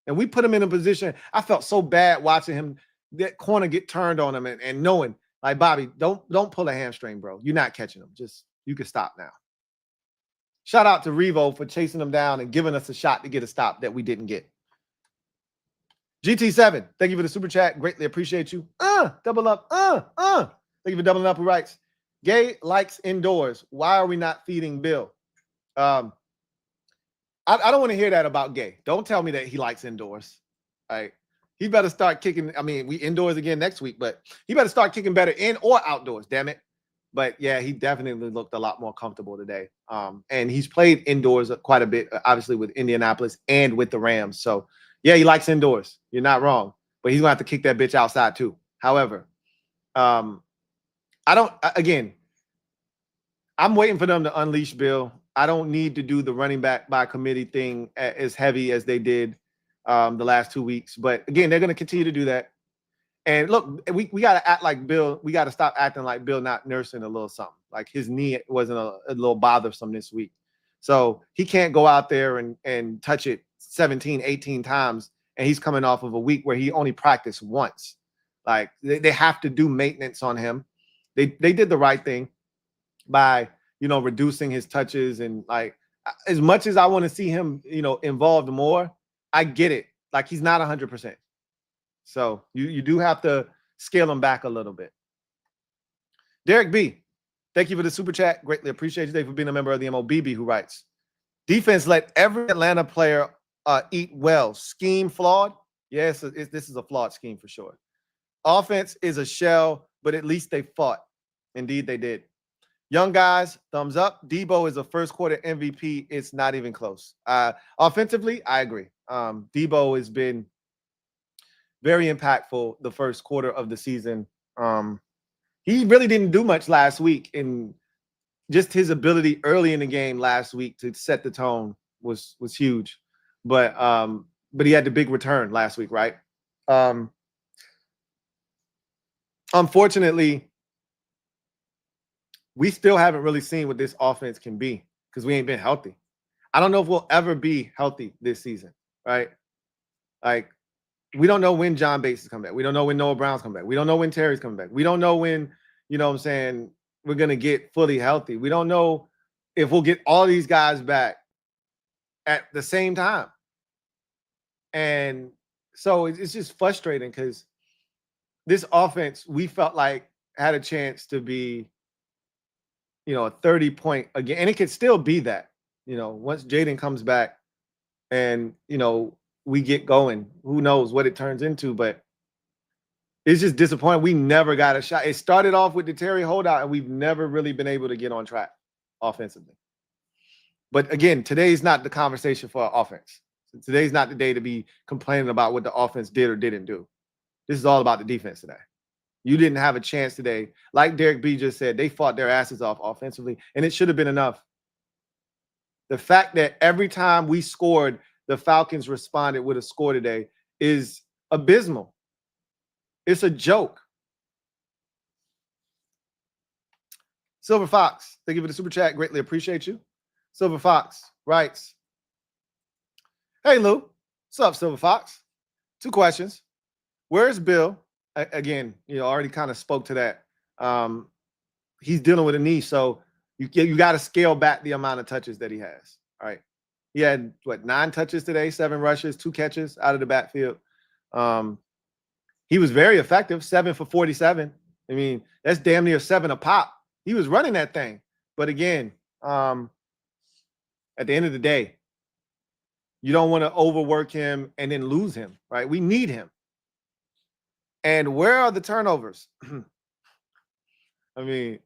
And we put him in a position, I felt so bad watching him, that corner get turned on him and knowing, like, Bobby, don't pull a hamstring, bro. You're not catching him. Just, you can stop now. Shout out to Revo for chasing them down and giving us a shot to get a stop that we didn't get. GT7, thank you for the super chat. Greatly appreciate you. Double up. Thank you for doubling up. Who writes, Gay likes indoors. Why are we not feeding Bill? I don't want to hear that about Gay. Don't tell me that he likes indoors. All right. He better start kicking. I mean, we indoors again next week, but he better start kicking better in or outdoors, damn it. But yeah, he definitely looked a lot more comfortable today. And he's played indoors quite a bit, obviously with Indianapolis and with the Rams. So yeah, he likes indoors. You're not wrong. But he's gonna have to kick that bitch outside too. However, I'm waiting for them to unleash Bill. I don't need to do the running back by committee thing as heavy as they did the last 2 weeks. But again, they're going to continue to do that. And look, we got to act like Bill. We got to stop acting like Bill not nursing a little something. Like his knee wasn't a little bothersome this week. So he can't go out there and touch it 17, 18 times. And he's coming off of a week where he only practiced once. Like they have to do maintenance on him. They did the right thing by, reducing his touches. And like, as much as I want to see him, involved more, I get it. Like he's not 100%. So you do have to scale him back a little bit. Derek B, thank you for the super chat. Greatly appreciate you, Dave, for being a member of the MOBB, who writes, defense let every Atlanta player eat well. Scheme flawed? Yes, this is a flawed scheme for sure. Offense is a shell, but at least they fought. Indeed, they did. Young guys, thumbs up. Debo is a first quarter MVP. It's not even close. Offensively, I agree. Debo has been very impactful the first quarter of the season. He really didn't do much last week, and just his ability early in the game last week to set the tone was huge. But he had the big return last week, right? Unfortunately, we still haven't really seen what this offense can be because we ain't been healthy. I don't know if we'll ever be healthy this season, right? Like, we don't know when John Bates is coming back. We don't know when Noah Brown's coming back. We don't know when Terry's coming back. We don't know when, we're going to get fully healthy. We don't know if we'll get all these guys back at the same time. And so it's just frustrating because this offense, we felt like had a chance to be, a 30-point again. And it could still be that, once Jayden comes back and, we get going, who knows what it turns into, but it's just disappointing. We never got a shot. It started off with the Terry holdout, and we've never really been able to get on track offensively. But again, today's not the conversation for offense. Today's not the day to be complaining about what the offense did or didn't do. This is all about the defense today. You didn't have a chance today. Like Derek B just said, they fought their asses off offensively, and it should have been enough. The fact that every time we scored, the Falcons responded with a score today is abysmal. It's a joke. Silver Fox, thank you for the super chat. Greatly appreciate you. Silver Fox writes, hey, Lou. What's up, Silver Fox? 2 questions. Where's Bill? Again, already kind of spoke to that. He's dealing with a knee, so you got to scale back the amount of touches that he has. All right. He had, 9 touches today, 7 rushes, 2 catches out of the backfield. He was very effective, 7 for 47. I mean, that's damn near 7 a pop. He was running that thing. But again, at the end of the day, you don't want to overwork him and then lose him, right? We need him. And where are the turnovers? I mean,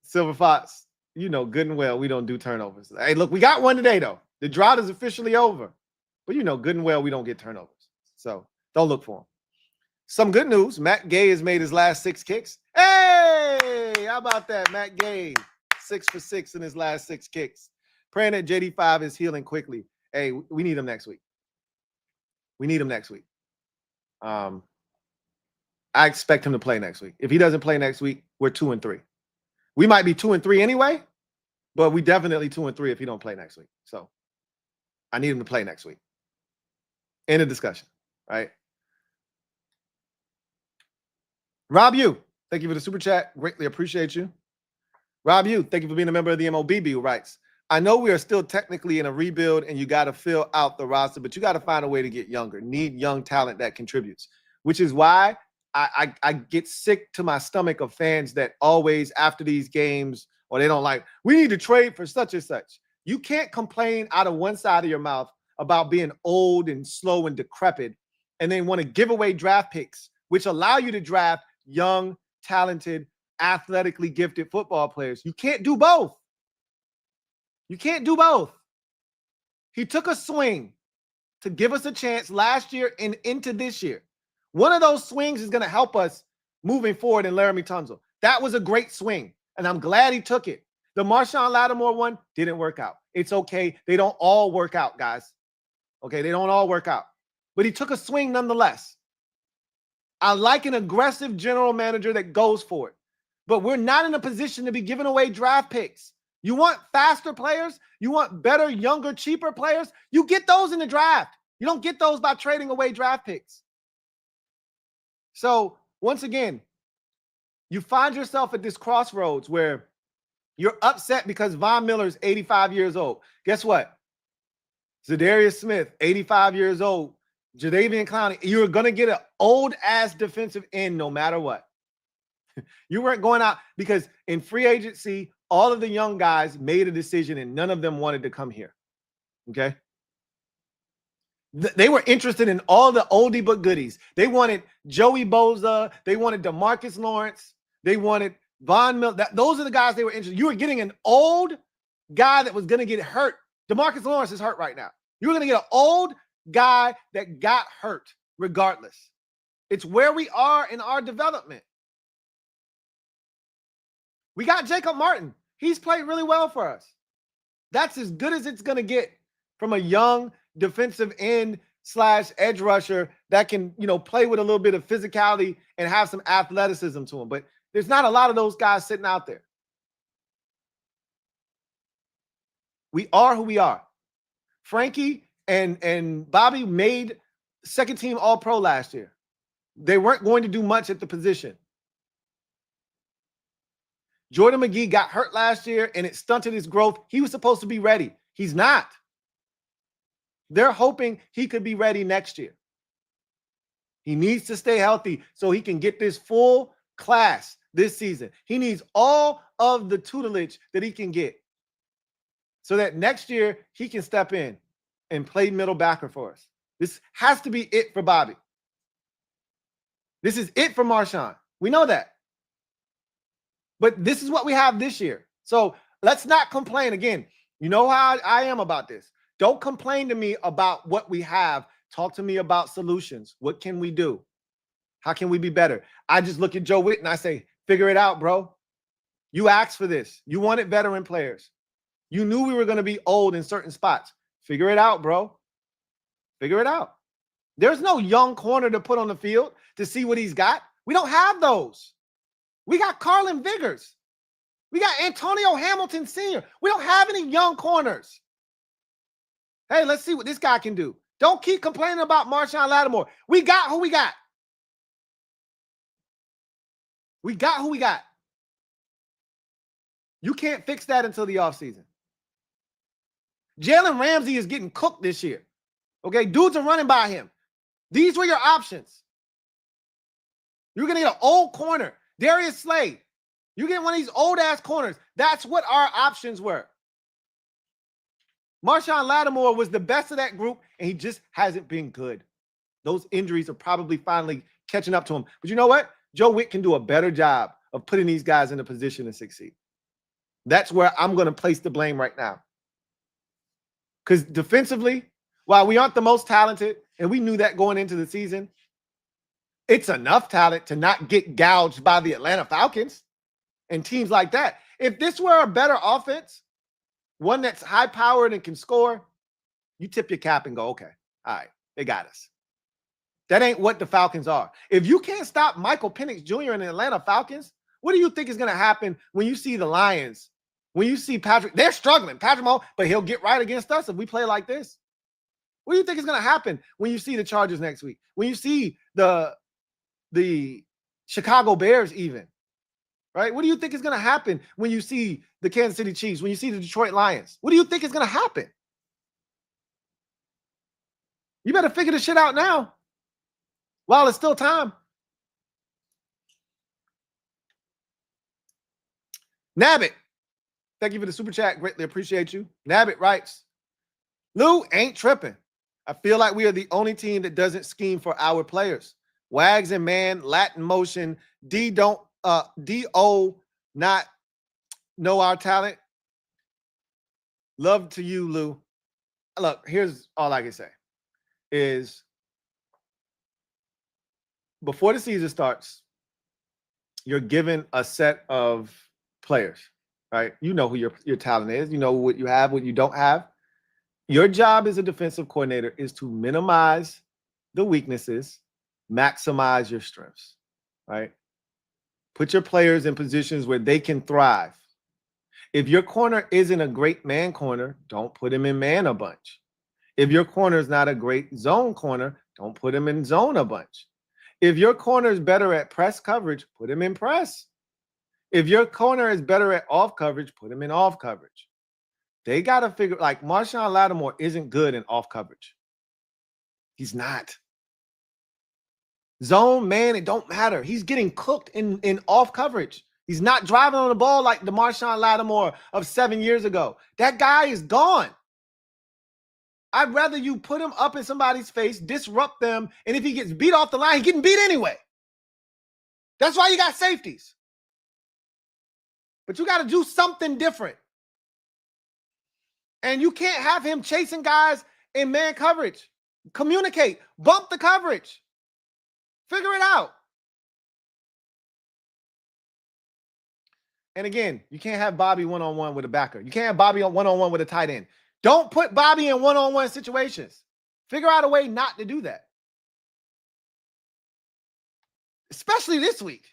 Silver Fox, good and well we don't do turnovers. Hey, look, we got one today, though. The drought is officially over. But good and well we don't get turnovers. So don't look for them. Some good news. Matt Gay has made his last 6 kicks. Hey, how about that? Matt Gay, 6 for 6 in his last 6 kicks. Praying that JD5 is healing quickly. Hey, we need him next week. We need him next week. I expect him to play next week. If he doesn't play next week, we're 2-3. We might be 2-3 anyway, but we definitely 2-3 if he don't play next week. So I need him to play next week. End of discussion, right? Rob Yu, thank you for the super chat. Greatly appreciate you. Rob Yu, thank you for being a member of the MOBB, who writes, I know we are still technically in a rebuild and you got to fill out the roster, but you got to find a way to get younger. Need young talent that contributes, which is why I get sick to my stomach of fans that always after these games, or they don't like, we need to trade for such and such. You can't complain out of one side of your mouth about being old and slow and decrepit and then want to give away draft picks, which allow you to draft young, talented, athletically gifted football players. You can't do both. You can't do both. He took a swing to give us a chance last year and into this year. One of those swings is going to help us moving forward in Laramie Tunsil. That was a great swing, and I'm glad he took it. The Marshawn Lattimore one didn't work out. It's okay. They don't all work out, guys. Okay, they don't all work out. But he took a swing nonetheless. I like an aggressive general manager that goes for it. But we're not in a position to be giving away draft picks. You want faster players? You want better, younger, cheaper players? You get those in the draft. You don't get those by trading away draft picks. So, once again, you find yourself at this crossroads where you're upset because Von Miller's 85 years old. Guess what? Zadarius Smith, 85 years old. Jadeveon Clowney, you're going to get an old-ass defensive end no matter what. You weren't going out because in free agency, all of the young guys made a decision and none of them wanted to come here. Okay? They were interested in all the oldie but goodies. They wanted Joey Bosa. They wanted DeMarcus Lawrence. They wanted Von Miller. Those are the guys they were interested in. You were getting an old guy that was going to get hurt. DeMarcus Lawrence is hurt right now. You were going to get an old guy that got hurt regardless. It's where we are in our development. We got Jacob Martin. He's played really well for us. That's as good as it's going to get from a young defensive end / edge rusher that can, play with a little bit of physicality and have some athleticism to him. But there's not a lot of those guys sitting out there. We are who we are. Frankie and Bobby made second team All-Pro last year. They weren't going to do much at the position. Jordan McGee got hurt last year and it stunted his growth. He was supposed to be ready. He's not. They're hoping he could be ready next year. He needs to stay healthy so he can get this full class this season. He needs all of the tutelage that he can get so that next year he can step in and play middle backer for us. This has to be it for Bobby. This is it for Marshawn. We know that. But this is what we have this year. So let's not complain. Again, You know how I am about this. Don't complain to me about what we have. Talk to me about solutions. What can we do? How can we be better? I just look at Joe Witt and I say, figure it out, bro. You asked for this. You wanted veteran players. You knew we were going to be old in certain spots. Figure it out, bro. Figure it out. There's no young corner to put on the field to see what he's got. We don't have those. We got Carlin Viggers. We got Antonio Hamilton Sr. We don't have any young corners. Hey, let's see what this guy can do. Don't keep complaining about Marshon Lattimore. We got who we got. We got who we got. You can't fix that until the offseason. Jalen Ramsey is getting cooked this year. Okay, dudes are running by him. These were your options. You're going to get an old corner. Darius Slade. You get one of these old-ass corners. That's what our options were. Marshon Lattimore was the best of that group, and he just hasn't been good. Those injuries are probably finally catching up to him. But you know what? Joe Witt can do a better job of putting these guys in a position to succeed. That's where I'm going to place the blame right now. Because defensively, while we aren't the most talented, and we knew that going into the season, it's enough talent to not get gouged by the Atlanta Falcons and teams like that. If this were a better offense, one that's high-powered and can score, you tip your cap and go, okay, all right, they got us. That ain't what the Falcons are. If you can't stop Michael Penix Jr. and the Atlanta Falcons, what do you think is going to happen when you see the Lions? When you see Patrick, they're struggling. Patrick Mahomes, but he'll get right against us if we play like this. What do you think is going to happen when you see the Chargers next week? When you see the Chicago Bears even, right? What do you think is going to happen when you see the Kansas City Chiefs, when you see the Detroit Lions? What do you think is going to happen? You better figure this shit out now while it's still time. Nabbit, thank you for the super chat. Greatly appreciate you. Nabbit writes, Lou ain't tripping. I feel like we are the only team that doesn't scheme for our players. Wags and man, Latin motion, D.O. not know our talent. Love to you, Lou. Look, here's all I can say is before the season starts, you're given a set of players, right? You know who your talent is. You know what you have, what you don't have. Your job as a defensive coordinator is to minimize the weaknesses, maximize your strengths, right? Put your players in positions where they can thrive. If your corner isn't a great man corner, don't put him in man a bunch. If your corner is not a great zone corner, don't put him in zone a bunch. If your corner is better at press coverage, put him in press. If your corner is better at off coverage, put him in off coverage. They got to figure, like Marshon Lattimore isn't good in off coverage. He's not. Zone, man, it don't matter. He's getting cooked in off coverage. He's not driving on the ball like the Marshon Lattimore of 7 years ago. That guy is gone. I'd rather you put him up in somebody's face, disrupt them, and if he gets beat off the line, he's getting beat anyway. That's why you got safeties. But you got to do something different. And you can't have him chasing guys in man coverage. Communicate. Bump the coverage. Figure it out. And again, you can't have Bobby one-on-one with a backer. You can't have Bobby one-on-one with a tight end. Don't put Bobby in one-on-one situations. Figure out a way not to do that. Especially this week.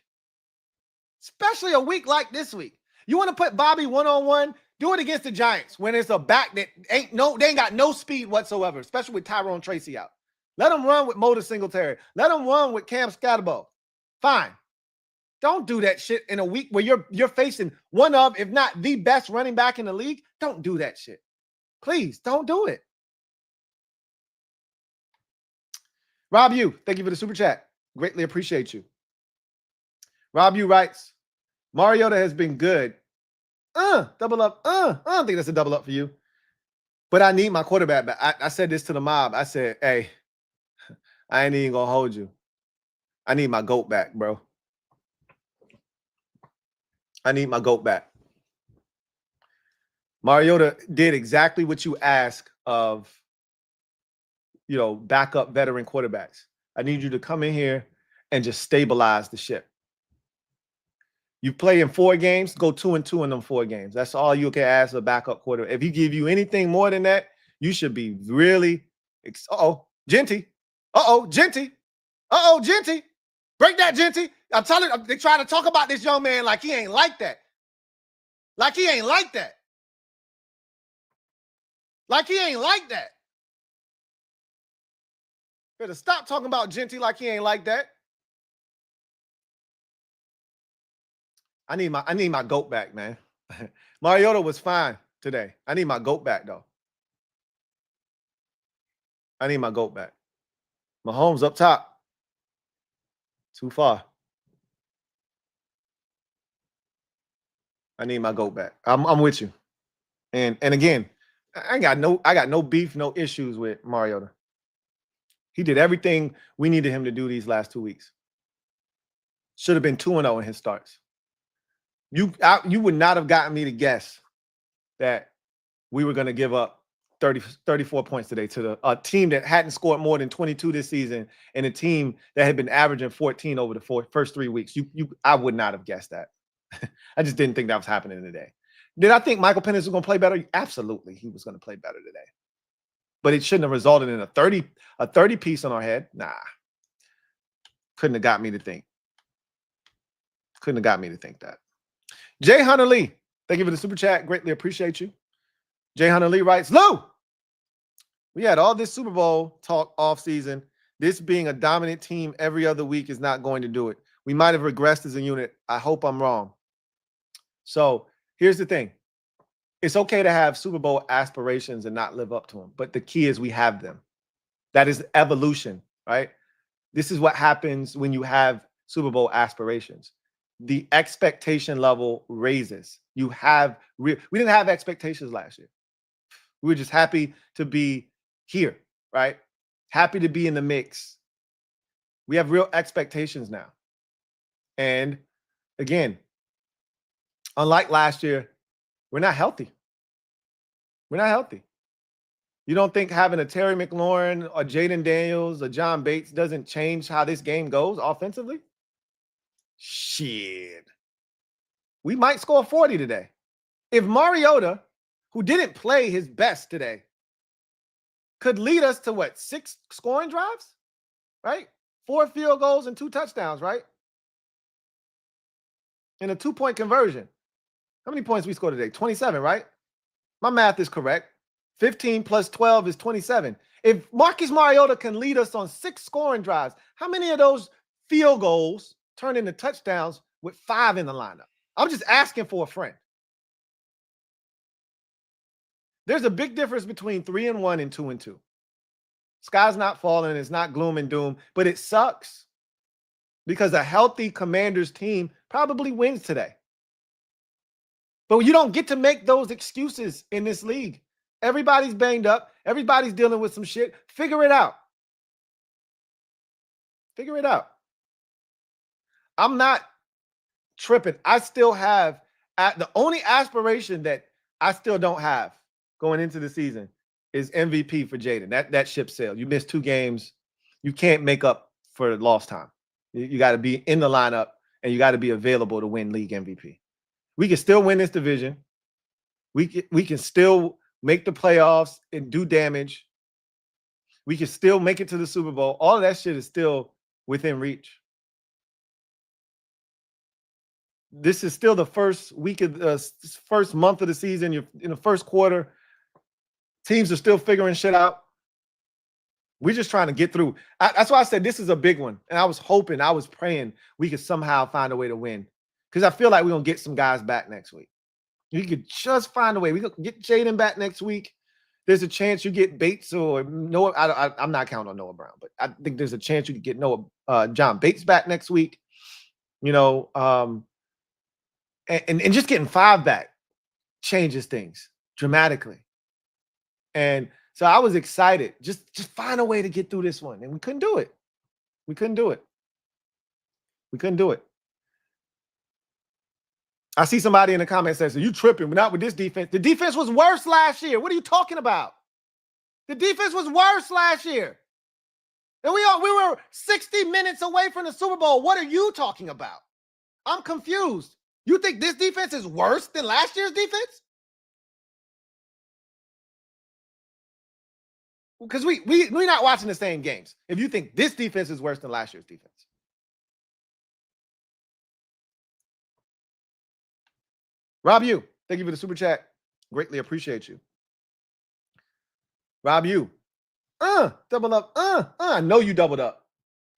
Especially a week like this week. You want to put Bobby one-on-one, do it against the Giants when it's a back that they ain't got no speed whatsoever, especially with Tyrone Tracy out. Let them run with Motor Singletary. Let them run with Cam Scatterbo. Fine. Don't do that shit in a week where you're facing one of, if not the best running back in the league. Don't do that shit. Please, don't do it. Rob Yu, thank you for the super chat. Greatly appreciate you. Rob Yu writes, Mariota has been good. Double up. I don't think that's a double up for you. But I need my quarterback back. I said this to the mob. I said, hey, I ain't even going to hold you. I need my GOAT back, bro. I need my GOAT back. Mariota did exactly what you ask of, backup veteran quarterbacks. I need you to come in here and just stabilize the ship. You play in 4 games, go 2-2 in them 4 games. That's all you can ask a backup quarterback. If he give you anything more than that, you should be really. Genty. Genty. Genty. Break that, Genty. I'm telling you, they trying to talk about this young man like he ain't like that. Like he ain't like that. Like he ain't like that. Better stop talking about Genty like he ain't like that. I need my GOAT back, man. Mariota was fine today. I need my GOAT back, though. I need my GOAT back. Mahomes up top. Too far. I need my GOAT back. I'm with you. And again, I got no beef, no issues with Mariota. He did everything we needed him to do these last 2 weeks. Should have been 2-0 in his starts. You would not have gotten me to guess that we were going to give up 34 points today to a team that hadn't scored more than 22 this season and a team that had been averaging 14 over the first 3 weeks. I would not have guessed that. I just didn't think that was happening today. Did I think Michael Penix was going to play better? Absolutely, he was going to play better today. But it shouldn't have resulted in a 30 piece on our head. Nah. Couldn't have got me to think. Couldn't have got me to think that. Jay Hunter Lee, thank you for the super chat. Greatly appreciate you. Jay Hunter Lee writes, Lou, we had all this Super Bowl talk off season. This being a dominant team every other week is not going to do it. We might have regressed as a unit. I hope I'm wrong. So here's the thing. It's okay to have Super Bowl aspirations and not live up to them. But the key is we have them. That is evolution, right? This is what happens when you have Super Bowl aspirations. The expectation level raises. We didn't have expectations last year. We were just happy to be here, right? Happy to be in the mix. We have real expectations now. And again, unlike last year, we're not healthy. We're not healthy. You don't think having a Terry McLaurin or Jayden Daniels or John Bates doesn't change how this game goes offensively? Shit. We might score 40 today. If Mariota, who didn't play his best today, could lead us to 6 scoring drives, right? 4 field goals and 2 touchdowns, right? And a 2-point conversion. How many points we scored today? 27, right? My math is correct. 15 plus 12 is 27. If Marcus Mariota can lead us on 6 scoring drives, how many of those field goals turn into touchdowns with 5 in the lineup? I'm just asking for a friend. There's a big difference between 3-1 and 2-2. Sky's not falling. It's not gloom and doom, but it sucks because a healthy Commanders team probably wins today. But you don't get to make those excuses in this league. Everybody's banged up. Everybody's dealing with some shit. Figure it out. Figure it out. I'm not tripping. I still have the only aspiration that I still don't have going into the season is MVP for Jayden. That ship sailed. You missed 2 games. You can't make up for lost time. You got to be in the lineup and you got to be available to win league MVP. We can still win this division. We can still make the playoffs and do damage. We can still make it to the Super Bowl. All of that shit is still within reach. This is still the first week of the first month of the season. You're in the first quarter. Teams are still figuring shit out. We're just trying to get through. That's why I said this is a big one. And I was hoping, I was praying we could somehow find a way to win. Because I feel like we're going to get some guys back next week. You could just find a way. We could get Jayden back next week. There's a chance you get Bates or Noah. I'm not counting on Noah Brown, but I think there's a chance you could get John Bates back next week. And just getting 5 back changes things dramatically. And so I was excited. Just find a way to get through this one. And we couldn't do it. We couldn't do it. I see somebody in the comment section, you tripping, but not with this defense. The defense was worse last year. What are you talking about? The defense was worse last year. And we were 60 minutes away from the Super Bowl. What are you talking about? I'm confused. You think this defense is worse than last year's defense? Because we're not watching the same games. If you think this defense is worse than last year's defense. Rob you, thank you for the super chat. Greatly appreciate you. Rob you, double up, I know you doubled up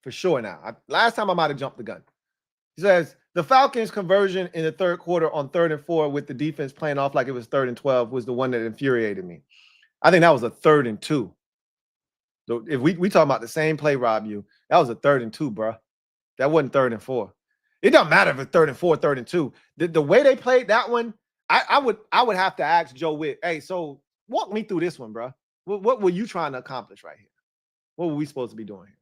for sure now. Last time I might have jumped the gun. He says, the Falcons' conversion in the third quarter on 3rd and 4 with the defense playing off like it was 3rd and 12 was the one that infuriated me. I think that was a 3rd and 2. So if we talking about the same play, Rob you, that was a 3rd and 2, bro. That wasn't 3rd and 4. It doesn't matter if it's 3rd and 4, 3rd and 2. The way they played that one, I would have to ask Joe Witt, hey, so walk me through this one, bro. What were you trying to accomplish right here? What were we supposed to be doing here?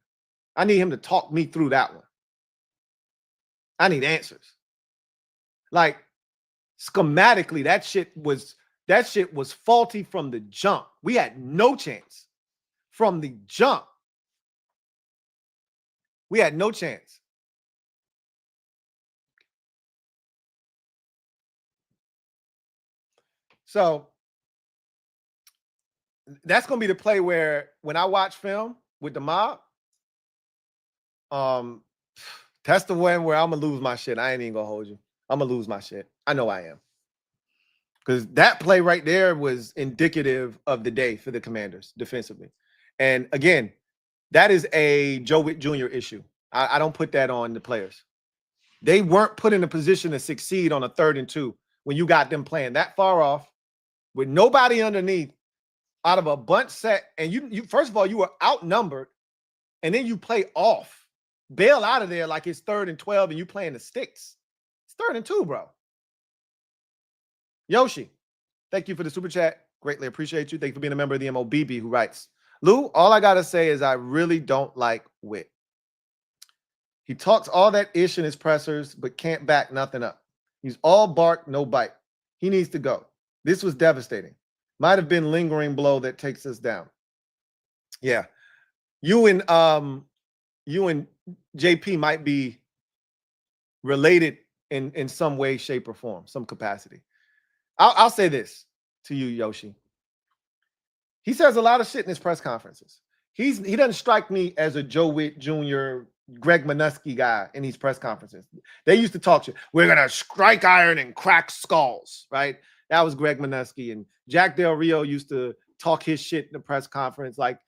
I need him to talk me through that one. I need answers. Like, schematically, that shit was faulty from the jump. We had no chance from the jump. We had no chance. So that's going to be the play where when I watch film with the mob, that's the one where I'm going to lose my shit. I ain't even going to hold you. I'm going to lose my shit. I know I am. Because that play right there was indicative of the day for the Commanders defensively. And again, that is a Joe Witt Jr. issue. I don't put that on the players. They weren't put in a position to succeed on a 3rd and 2 when you got them playing that far off with nobody underneath out of a bunch set. And you first of all, you were outnumbered, and then you play off. Bail out of there like it's 3rd and 12 and you playing the sticks. It's 3rd and 2, bro. Yoshi, thank you for the super chat. Greatly appreciate you. Thank you for being a member of the MOBB who writes, Lou, all I got to say is I really don't like Witt. He talks all that ish in his pressers, but can't back nothing up. He's all bark, no bite. He needs to go. This was devastating. Might have been lingering blow that takes us down. Yeah. You and JP might be related in some way, shape, or form, some capacity. I'll say this to you, Yoshi. He says a lot of shit in his press conferences. He doesn't strike me as a Joe Witt Jr., Greg Minuski guy in these press conferences. They used to talk shit. We're going to strike iron and crack skulls, right? That was Greg Minuski. And Jack Del Rio used to talk his shit in the press conference like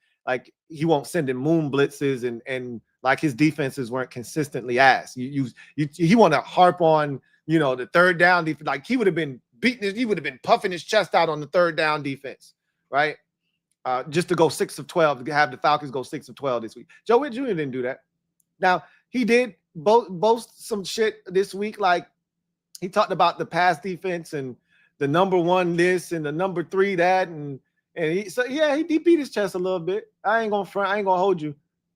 he won't send in moon blitzes and like his defenses weren't consistently ass. He want to harp on, the 3rd down defense. Like he would have been he would have been puffing his chest out on the 3rd down defense, right? Just to go 6 of 12, to have the Falcons go 6 of 12 this week. Joe Witt Jr. didn't do that. Now, he did boast some shit this week. Like he talked about the pass defense and the number 1 this and the number 3 that. And he beat his chest a little bit. I ain't going to front. I ain't going to hold you.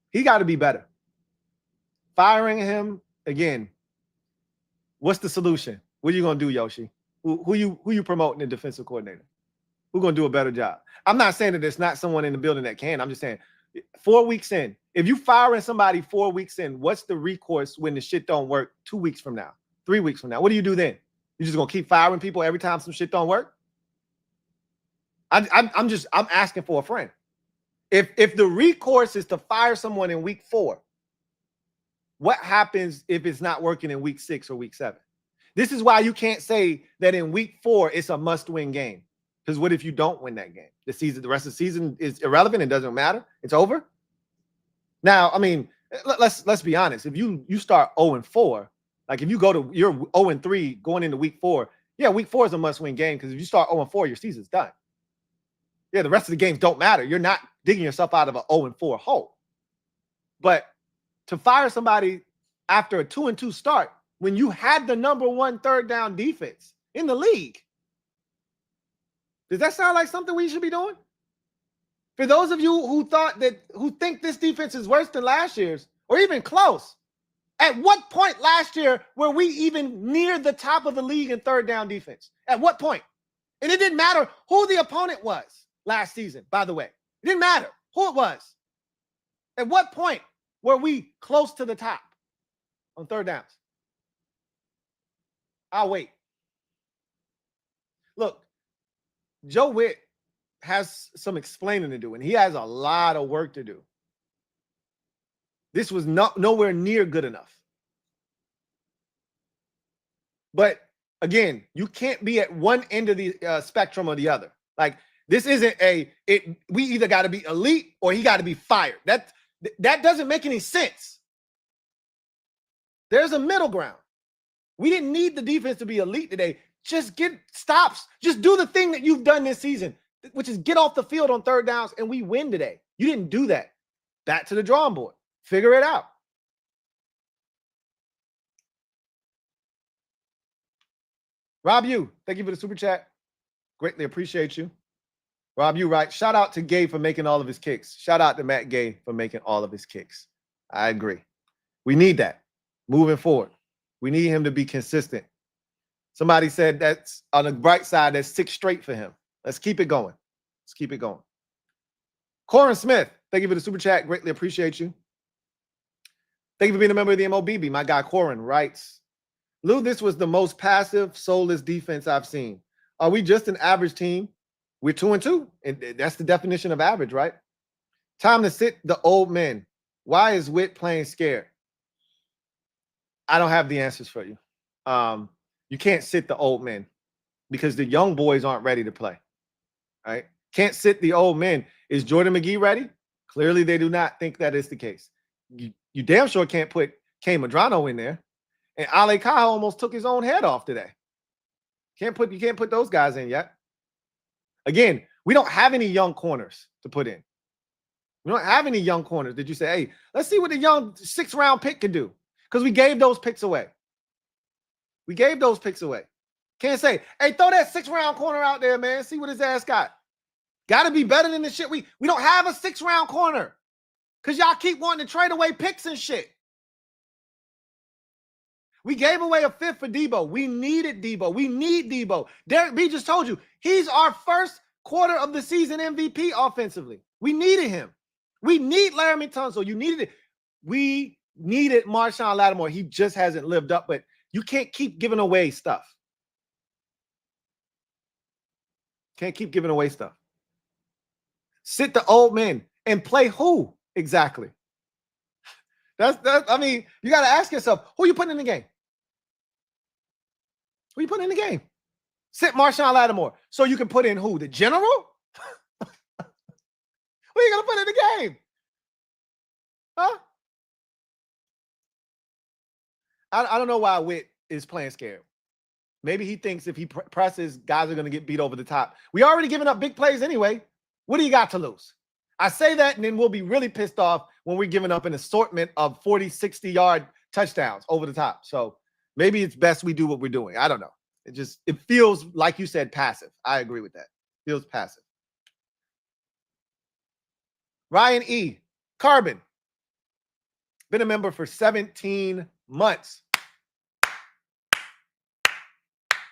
He got to be better. Firing him again. What's the solution? What are you going to do, Yoshi? Who you promoting the defensive coordinator? Who's going to do a better job? I'm not saying that there's not someone in the building that can. I'm just saying 4 weeks in, if you firing somebody 4 weeks in, what's the recourse when the shit don't work 2 weeks from now, 3 weeks from now? What do you do then? You just going to keep firing people every time some shit don't work? I'm asking for a friend. If the recourse is to fire someone in week 4, what happens if it's not working in week 6 or week 7? This is why you can't say that in week 4 it's a must-win game. Because what if you don't win that game? The rest of the season is irrelevant. It doesn't matter. It's over. Now, I mean, let's be honest. If you start 0-4, like if you go to you're 0-3 going into week 4, yeah, week 4 is a must-win game because if you start 0-4, your season's done. Yeah, the rest of the games don't matter. You're not digging yourself out of an 0-4 hole. But to fire somebody after a 2-2 start when you had the number 1 3rd down defense in the league, does that sound like something we should be doing? For those of you who think this defense is worse than last year's or even close, At what point last year were we even near the top of the league in third down defense? At what point? And it didn't matter who the opponent was last season, by the way. It didn't matter who it was. At what point were we close to the top on third downs? I'll wait. Look, Joe Witt has some explaining to do, and he has a lot of work to do. This was nowhere near good enough. But again, you can't be at one end of the spectrum or the other. Like, this isn't we either got to be elite or he got to be fired. That doesn't make any sense. There's a middle ground. We didn't need the defense to be elite today. Just get stops. Just do the thing that you've done this season, which is get off the field on third downs, and we win today. You didn't do that. Back to the drawing board. Figure it out. Rob Yu, thank you for the super chat. Greatly appreciate you. Rob Yu, right? Shout out to Gay for making all of his kicks. Shout out to Matt Gay for making all of his kicks. I agree. We need that moving forward. We need him to be consistent. Somebody said that's on the bright side, that's 6 straight for him. Let's keep it going. Let's keep it going. Corin Smith, thank you for the super chat. Greatly appreciate you. Thank you for being a member of the MOBB. My guy Corin writes, Lou, this was the most passive, soulless defense I've seen. Are we just an average team? We're 2-2. And that's the definition of average, right? Time to sit the old men. Why is Witt playing scared? I don't have the answers for you. You can't sit the old men because the young boys aren't ready to play. Right? Can't sit the old men. Is Jordan McGee ready? Clearly, they do not think that is the case. You damn sure can't put K. Madrano in there. And Ale Kyle almost took his own head off today. You can't put those guys in yet. Again, we don't have any young corners to put in. We don't have any young corners. Did you say, hey, let's see what the young 6th-round pick can do? Because we gave those picks away. We gave those picks away. Can't say, hey, throw that 6th-round corner out there, man. See what his ass got. Got to be better than the shit. We don't have a 6th-round corner because y'all keep wanting to trade away picks and shit. We gave away a 5th for Debo. We needed Debo. We need Debo. Derek B just told you, he's our first quarter of the season MVP offensively. We needed him. We need Laramie Tunsil. You needed it. We needed Marshawn Lattimore. He just hasn't lived up, but you can't keep giving away stuff. Can't keep giving away stuff. Sit the old men and play who exactly? I mean, you got to ask yourself, who you putting in the game? Who you putting in the game? Sit Marshawn Lattimore so you can put in who? The general? Who are you going to put in the game? Huh? I don't know why Witt is playing scared. Maybe he thinks if he presses, guys are going to get beat over the top. We already given up big plays anyway. What do you got to lose? I say that, and then we'll be really pissed off when we're giving up an assortment of 40, 60-yard touchdowns over the top. So maybe it's best we do what we're doing. I don't know. It feels, like you said, passive. I agree with that. Feels passive. Ryan E. Carbon. Been a member for 17 months.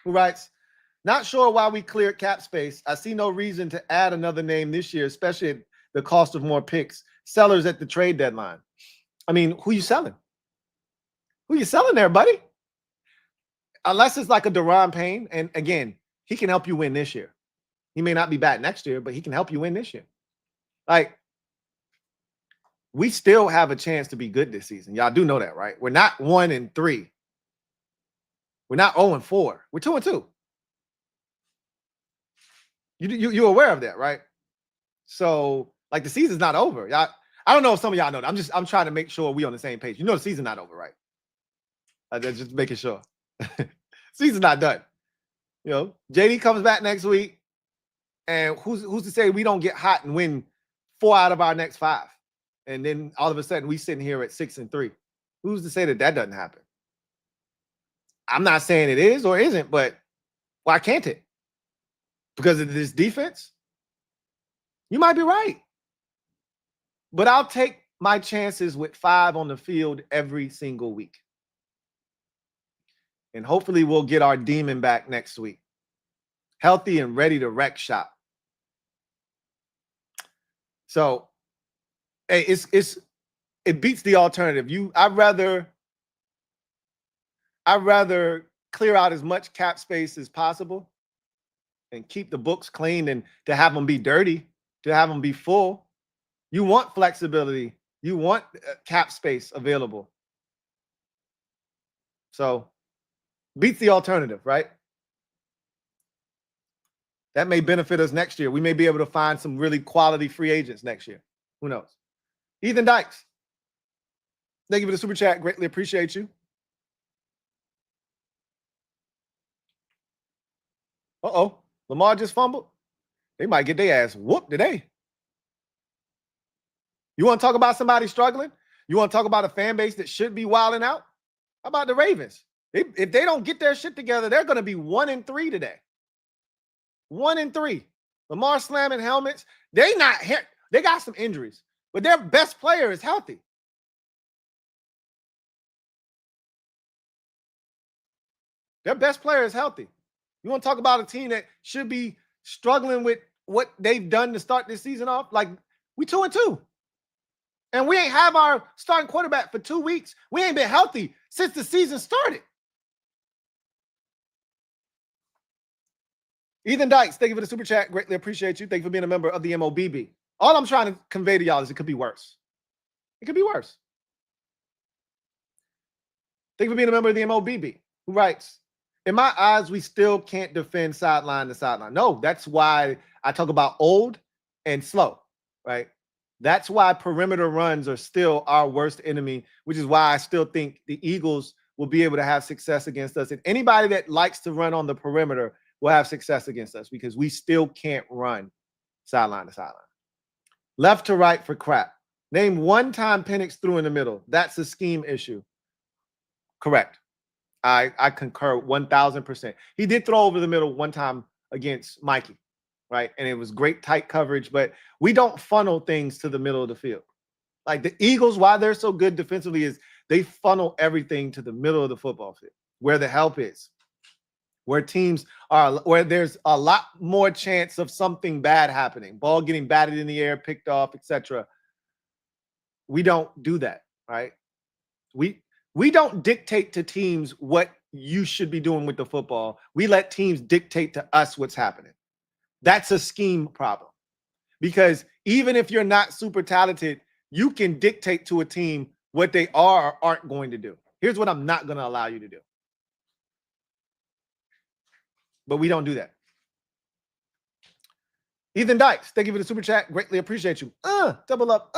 Who writes, not sure why we cleared cap space. I see no reason to add another name this year, especially at the cost of more picks. Sellers at the trade deadline. I mean, who you selling? Who you selling there, buddy? Unless it's like a Daron Payne. And again, he can help you win this year. He may not be back next year, but he can help you win this year. Like, we still have a chance to be good this season. Y'all do know that, right? We're not 1-3. We're not 0-4. We're 2-2. You're aware of that, right? So, like, the season's not over. Y'all, I don't know if some of y'all know that. I'm trying to make sure we on the same page. You know the season's not over, right? Just making sure. Season's not done. You know, JD comes back next week, and who's to say we don't get hot and win 4 out of our next 5? And then all of a sudden we sitting here at 6-3. Who's to say that doesn't happen? I'm not saying it is or isn't, but why can't it? Because of this defense? You might be right. But I'll take my chances with 5 on the field every single week. And hopefully we'll get our demon back next week. Healthy and ready to wreck shop. So, hey, it beats the alternative. I'd rather clear out as much cap space as possible and keep the books clean than to have them be dirty, to have them be full. You want flexibility. You want cap space available. So, beats the alternative, right? That may benefit us next year. We may be able to find some really quality free agents next year. Who knows? Ethan Dykes, thank you for the super chat. Greatly appreciate you. Uh-oh. Lamar just fumbled. They might get their ass whooped today. You want to talk about somebody struggling? You want to talk about a fan base that should be wilding out? How about the Ravens? If they don't get their shit together, they're going to be 1-3 today. 1-3. Lamar slamming helmets. They got some injuries, but their best player is healthy. Their best player is healthy. You want to talk about a team that should be struggling with what they've done to start this season off? Like, we 2-2. And we ain't have our starting quarterback for 2 weeks. We ain't been healthy since the season started. Ethan Dykes, thank you for the super chat. Greatly appreciate you. Thank you for being a member of the MOBB. All I'm trying to convey to y'all is it could be worse. It could be worse. Thank you for being a member of the MOBB, who writes, in my eyes, we still can't defend sideline to sideline. No, that's why I talk about old and slow, right? That's why perimeter runs are still our worst enemy, which is why I still think the Eagles will be able to have success against us. And anybody that likes to run on the perimeter will have success against us because we still can't run sideline to sideline. Left to right for crap. Name one time Penix threw in the middle. That's a scheme issue. Correct. I concur 1,000%. He did throw over the middle one time against Mikey, right? And it was great tight coverage, but we don't funnel things to the middle of the field. Like the Eagles, why they're so good defensively is they funnel everything to the middle of the football field, where the help is, where teams are, where there's a lot more chance of something bad happening, ball getting batted in the air, picked off, etc. We don't do that, right? We don't dictate to teams what you should be doing with the football. We let teams dictate to us what's happening. That's a scheme problem. Because even if you're not super talented, you can dictate to a team what they are or aren't going to do. Here's what I'm not going to allow you to do. But we don't do that. Ethan Dykes, thank you for the super chat. Greatly appreciate you. Double up.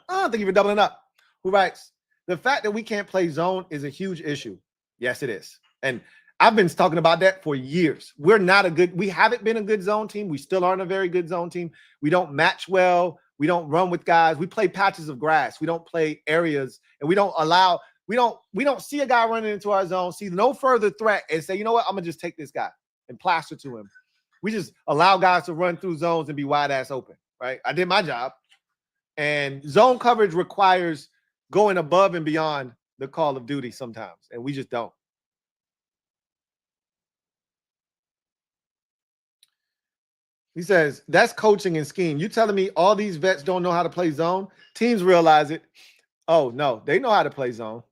Thank you for doubling up. Who writes, the fact that we can't play zone is a huge issue. Yes, it is. And I've been talking about that for years. We haven't been a good zone team. We still aren't a very good zone team. We don't match well. We don't run with guys. We play patches of grass. We don't play areas. And we don't see a guy running into our zone, see no further threat, and say, you know what, I'm going to just take this guy and plaster to him. We just allow guys to run through zones and be wide ass open, right? I did my job. And zone coverage requires going above and beyond the call of duty sometimes, and we just don't. He says, that's coaching and scheme. You telling me all these vets don't know how to play zone? Teams realize it. Oh, no, they know how to play zone.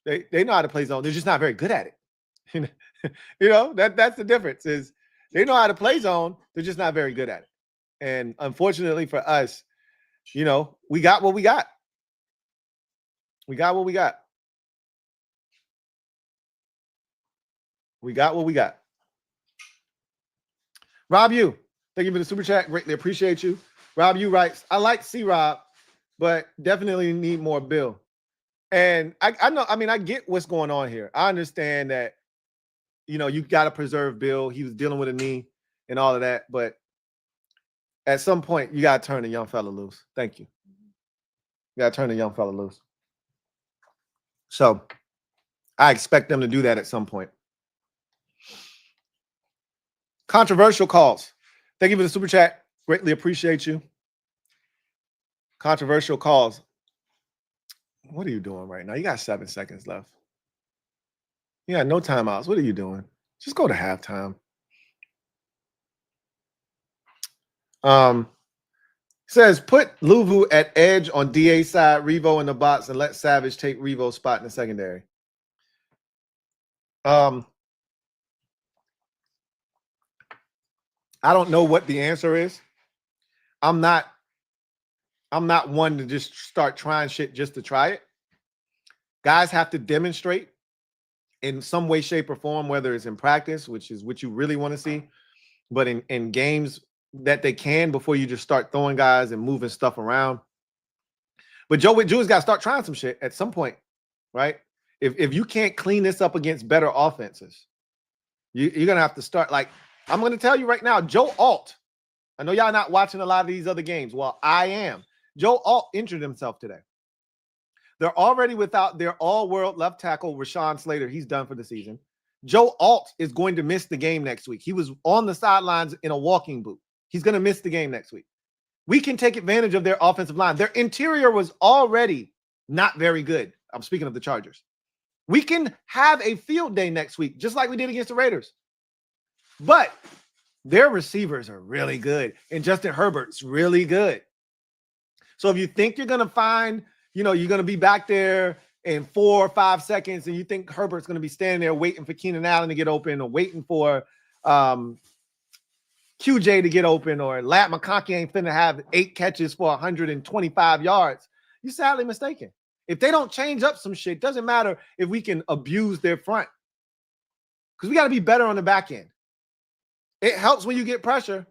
They know how to play zone. They're just not very good at it. You know, that's the difference is they know how to play zone. They're just not very good at it. And unfortunately for us, you know, we got what we got. We got what we got. We got what we got. Rob you, thank you for the super chat. Greatly appreciate you. Rob you writes, I like C-Rob, but definitely need more Bill. And I know, I mean, I get what's going on here. I understand that, you know, you got to preserve Bill. He was dealing with a knee and all of that. But at some point, you got to turn the young fella loose. Thank you. You got to turn the young fella loose. So I expect them to do that at some point. Controversial calls. Thank you for the super chat. Greatly appreciate you. Controversial calls. What are you doing right now? You got 7 seconds left. You got no timeouts. What are you doing? Just go to halftime. Says put Louvu at edge on DA side, Revo in the box, and let Savage take Revo's spot in the secondary. I don't know what the answer is. I'm not one to just start trying shit just to try it. Guys have to demonstrate in some way, shape, or form, whether it's in practice, which is what you really want to see, but in games that they can before you just start throwing guys and moving stuff around. But Joe Witt-Jew's got to start trying some shit at some point, right? If you can't clean this up against better offenses, you're going to have to start. Like, I'm going to tell you right now, Joe Alt, I know y'all not watching a lot of these other games. Well, I am. Joe Alt injured himself today. They're already without their all-world left tackle, Rashawn Slater. He's done for the season. Joe Alt is going to miss the game next week. He was on the sidelines in a walking boot. He's going to miss the game next week. We can take advantage of their offensive line. Their interior was already not very good. I'm speaking of the Chargers. We can have a field day next week, just like we did against the Raiders. But their receivers are really good, and Justin Herbert's really good. So if you think you're going to find, you're going to be back there in 4 or 5 seconds, and you think Herbert's going to be standing there waiting for Keenan Allen to get open or waiting for QJ to get open, or Lat McConkey ain't finna have 8 catches for 125 yards, you're sadly mistaken. If they don't change up some shit, doesn't matter if we can abuse their front, because we got to be better on the back end. It helps when you get pressure,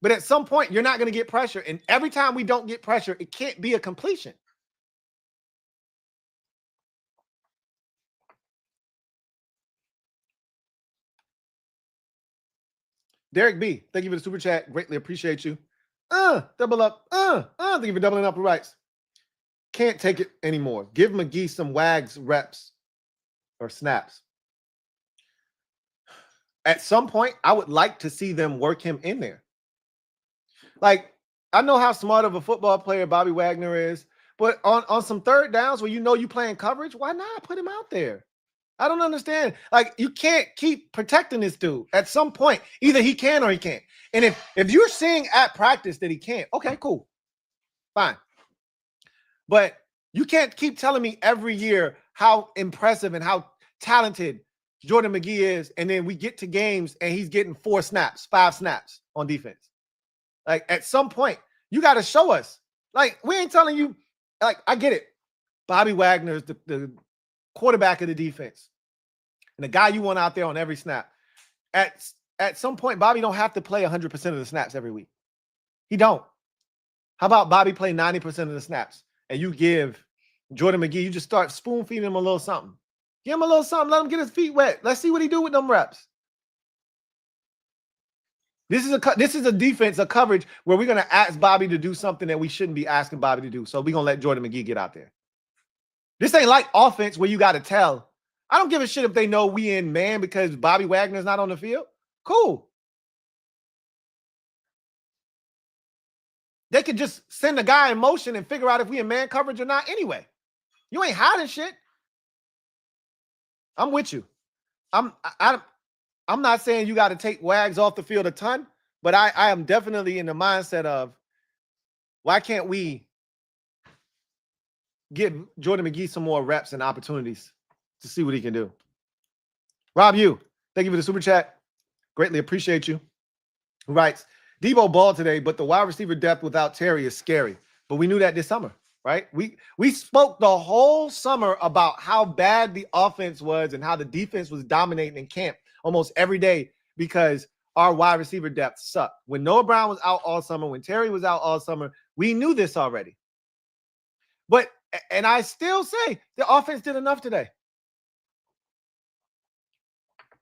but at some point you're not going to get pressure, and every time we don't get pressure, it can't be a completion. Derek B, thank you for the super chat. Greatly appreciate you. Double up. Thank you for doubling up the rights. Can't take it anymore. Give McGee some wags reps or snaps. At some point, I would like to see them work him in there. Like, I know how smart of a football player Bobby Wagner is, but on some third downs where you playing coverage, why not put him out there? I don't understand. Like, you can't keep protecting this dude. At some point, either he can or he can't. And if you're seeing at practice that he can't, okay, cool. Fine. But you can't keep telling me every year how impressive and how talented Jordan McGee is, and then we get to games and he's getting 4 snaps, 5 snaps on defense. Like, at some point, you got to show us. Like, we ain't telling you. Like, I get it. Bobby Wagner is the quarterback of the defense and the guy you want out there on every snap. At some point, Bobby don't have to play 100% of the snaps every week. He don't. How about Bobby play 90% of the snaps, and you give Jordan McGee, you just start spoon feeding him a little something. Give him a little something. Let him get his feet wet. Let's see what he do with them reps. This is a defense, a coverage where we're going to ask Bobby to do something that we shouldn't be asking Bobby to do. So we're going to let Jordan McGee get out there. This ain't like offense where you got to tell. I don't give a shit if they know we in man because Bobby Wagner's not on the field. Cool. They could just send a guy in motion and figure out if we in man coverage or not anyway. You ain't hiding shit. I'm with you. I'm not saying you got to take Wags off the field a ton, but I am definitely in the mindset of why can't we give Jordan McGee some more reps and opportunities to see what he can do. Rob, thank you for the super chat. Greatly appreciate you. Who writes, Debo balled today, but the wide receiver depth without Terry is scary. But we knew that this summer, right? We spoke the whole summer about how bad the offense was and how the defense was dominating in camp almost every day because our wide receiver depth sucked. When Noah Brown was out all summer, when Terry was out all summer, we knew this already. And I still say the offense did enough today.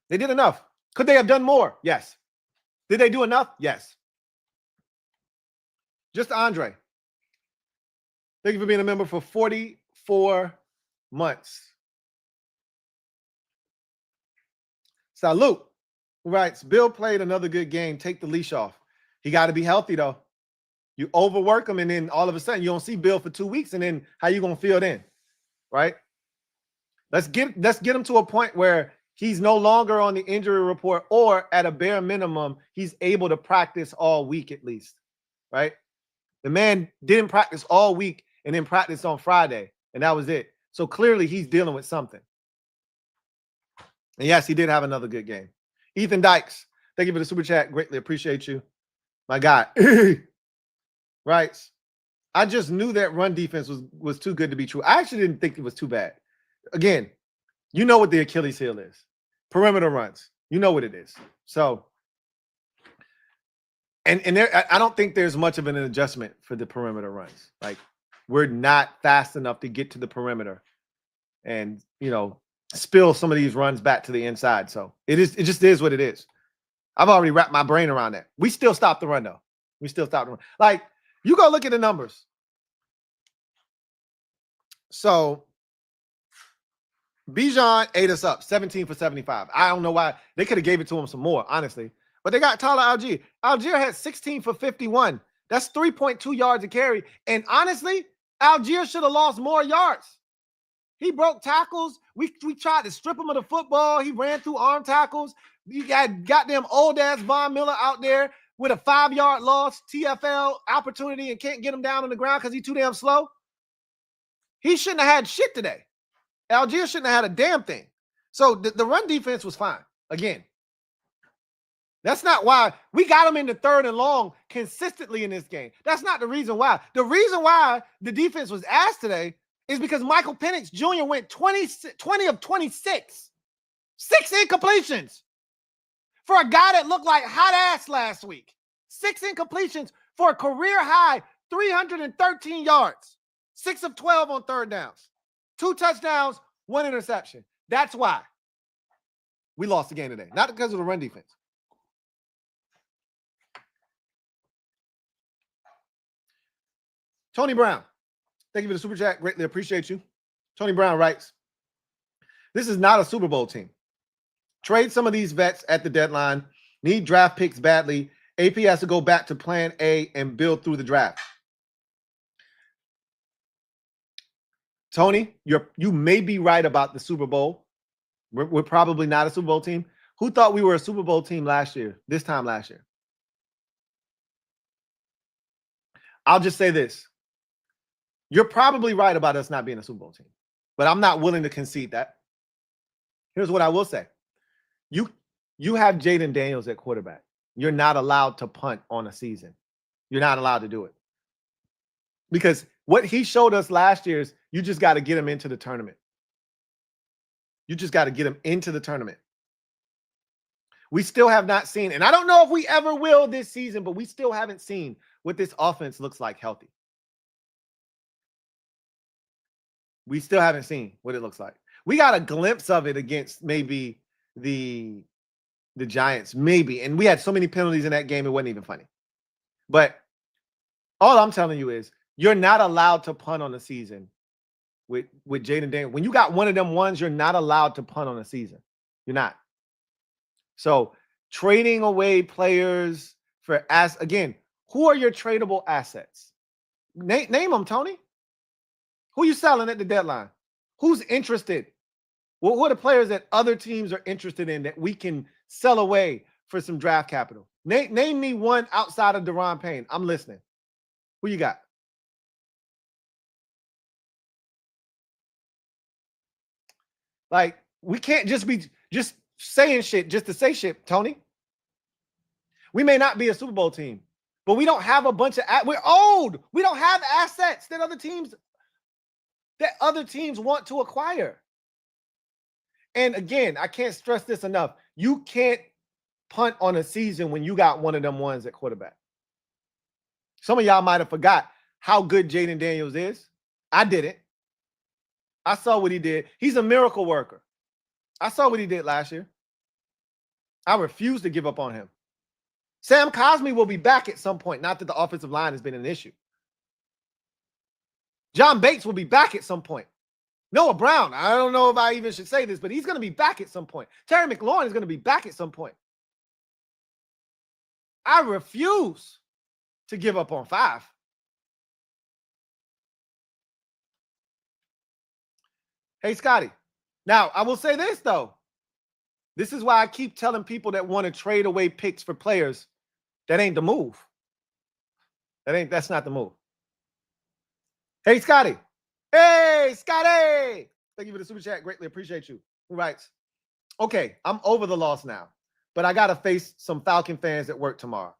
They did enough. Could they have done more? Yes. Did they do enough? Yes. Just Andre. Thank you for being a member for 44 months. Salute. Who writes, Bill played another good game. Take the leash off. He got to be healthy, though. You overwork him, and then all of a sudden you don't see Bill for 2 weeks, and then how you gonna feel then, right? Let's get him to a point where he's no longer on the injury report, or at a bare minimum, he's able to practice all week at least, right? The man didn't practice all week and then practice on Friday, and that was it. So clearly he's dealing with something. And yes, he did have another good game. Ethan Dykes, thank you for the super chat. Greatly appreciate you. My guy. Right. I just knew that run defense was too good to be true. I actually didn't think it was too bad. Again, you know what the Achilles heel is. Perimeter runs. You know what it is. So, and there, I don't think there's much of an adjustment for the perimeter runs. Like, we're not fast enough to get to the perimeter and, you know, spill some of these runs back to the inside. So it just is what it is. I've already wrapped my brain around that. We still stop the run, though. We still stop the run. Like, you go look at the numbers. So Bijan ate us up, 17 for 75. I don't know why. They could have gave it to him some more, honestly. But they got Tyler Algier. Algier had 16 for 51. That's 3.2 yards a carry. And honestly, Algier should have lost more yards. He broke tackles. We tried to strip him of the football. He ran through arm tackles. You got goddamn old-ass Von Miller out there with a 5-yard loss, TFL opportunity, and can't get him down on the ground because he's too damn slow. He shouldn't have had shit today. Algier shouldn't have had a damn thing. So the run defense was fine. Again, that's not why we got him in the 3rd and long consistently in this game. That's not the reason why. The reason why the defense was ass today is because Michael Penix Jr. went 20 of 26. 6 incompletions for a guy that looked like hot ass last week. 6 incompletions for a career high 313 yards. 6 of 12 on 3rd downs. 2 touchdowns, 1 interception. That's why we lost the game today. Not because of the run defense. Tony Brown, thank you for the super chat. Greatly appreciate you. Tony Brown writes, this is not a Super Bowl team. Trade some of these vets at the deadline. Need draft picks badly. AP has to go back to plan A and build through the draft. Tony, you may be right about the Super Bowl. We're probably not a Super Bowl team. Who thought we were a Super Bowl team this time last year? I'll just say this. You're probably right about us not being a Super Bowl team, but I'm not willing to concede that. Here's what I will say. You have Jayden Daniels at quarterback. You're not allowed to punt on a season. You're not allowed to do it. Because what he showed us last year is you just got to get him into the tournament. You just got to get him into the tournament. We still have not seen, and I don't know if we ever will this season, but we still haven't seen what this offense looks like healthy. We still haven't seen what it looks like. We got a glimpse of it against maybe the Giants, maybe. And we had so many penalties in that game, it wasn't even funny. But all I'm telling you is you're not allowed to punt on the season with Jayden Daniels. When you got one of them ones, you're not allowed to punt on a season. You're not. So trading away players for again, who are your tradable assets? Name them, Tony. Who are you selling at the deadline? Who's interested? Well, who are the players that other teams are interested in that we can sell away for some draft capital? Name me one outside of Daron Payne. I'm listening. Who you got? Like, we can't just be just saying shit just to say shit, Tony. We may not be a Super Bowl team, but we don't have a bunch of we're old. We don't have assets that other teams want to acquire. And again, I can't stress this enough. You can't punt on a season when you got one of them ones at quarterback. Some of y'all might have forgot how good Jayden Daniels is. I didn't. I saw what he did. He's a miracle worker. I saw what he did last year. I refuse to give up on him. Sam Cosmi will be back at some point. Not that the offensive line has been an issue. John Bates will be back at some point. Noah Brown, I don't know if I even should say this, but he's going to be back at some point. Terry McLaurin is going to be back at some point. I refuse to give up on 5. Hey, Scotty. Now, I will say this, though. This is why I keep telling people that want to trade away picks for players. That ain't the move. That's not the move. Hey, Scotty. Hey, Scotty. Thank you for the super chat. Greatly appreciate you. Who writes? Okay, I'm over the loss now, but I got to face some Falcon fans at work tomorrow.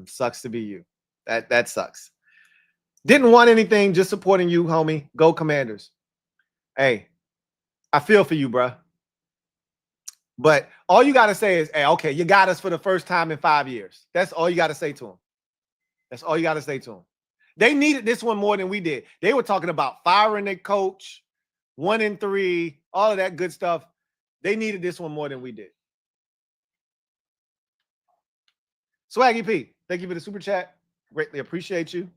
Sucks to be you. That sucks. Didn't want anything, just supporting you, homie. Go Commanders. Hey, I feel for you, bruh. But all you got to say is, hey, okay, you got us for the first time in 5 years. That's all you got to say to them. That's all you got to say to them. They needed this one more than we did. They were talking about firing their coach, 1-3, all of that good stuff. They needed this one more than we did. Swaggy P, thank you for the super chat. Greatly appreciate you.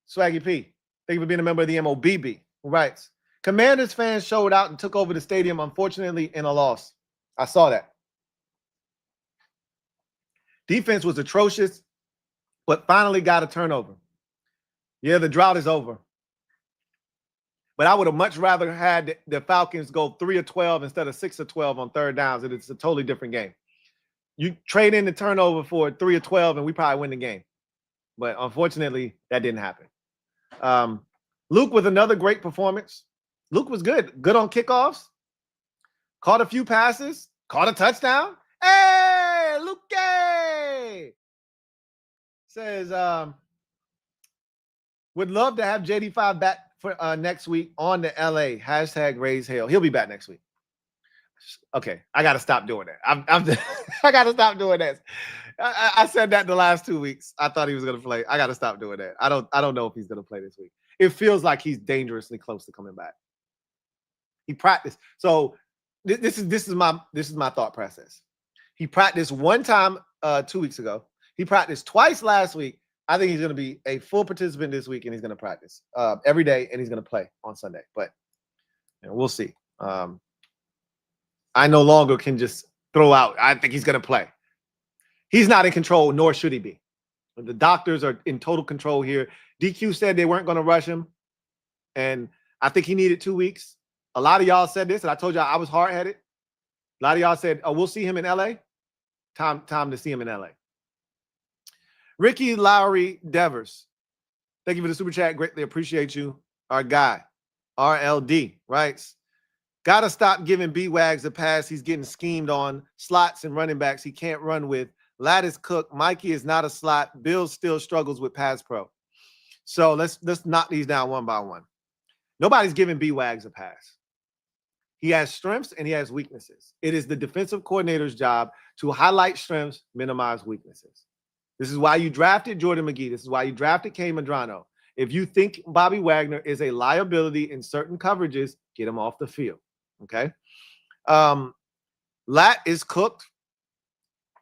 Swaggy P, thank you for being a member of the MOBB, who writes, Commanders fans showed out and took over the stadium, unfortunately, in a loss. I saw that. Defense was atrocious, but finally got a turnover. Yeah, the drought is over. But I would have much rather had the Falcons go 3 of 12 instead of 6 of 12 on third downs. It's a totally different game. You trade in the turnover for 3 of 12, and we probably win the game. But unfortunately, that didn't happen. Luke with another great performance. Luke was good. Good on kickoffs. Caught a few passes. Caught a touchdown. Hey, Luke! Says, would love to have JD5 back for next week on the LA. Hashtag raise hell. He'll be back next week. Okay, I got to stop doing that. I got to stop doing that. I said that the last 2 weeks. I thought he was going to play. I got to stop doing that. I don't know if he's going to play this week. It feels like he's dangerously close to coming back. He practiced. So this is my thought process. He practiced one time 2 weeks ago. He practiced twice last week. I think he's going to be a full participant this week, and he's going to practice every day, and he's going to play on Sunday. But we'll see. I no longer can just throw out, I think he's going to play. He's not in control, nor should he be. The doctors are in total control here. DQ said they weren't going to rush him, and I think he needed 2 weeks. A lot of y'all said this, and I told y'all I was hard-headed. A lot of y'all said, oh, we'll see him in L.A. Time to see him in L.A. Ricky Lowry Devers, thank you for the super chat. Greatly appreciate you. Our guy, RLD, writes, got to stop giving B-Wags a pass. He's getting schemed on. Slots and running backs he can't run with. Ladd is cooked. Mikey is not a slot. Bill still struggles with pass pro. So let's knock these down one by one. Nobody's giving B-Wags a pass. He has strengths and he has weaknesses. It is the defensive coordinator's job to highlight strengths, minimize weaknesses. This is why you drafted Jordan McGee. This is why you drafted Kay Madrano. If you think Bobby Wagner is a liability in certain coverages, get him off the field. Okay. Lat is cooked.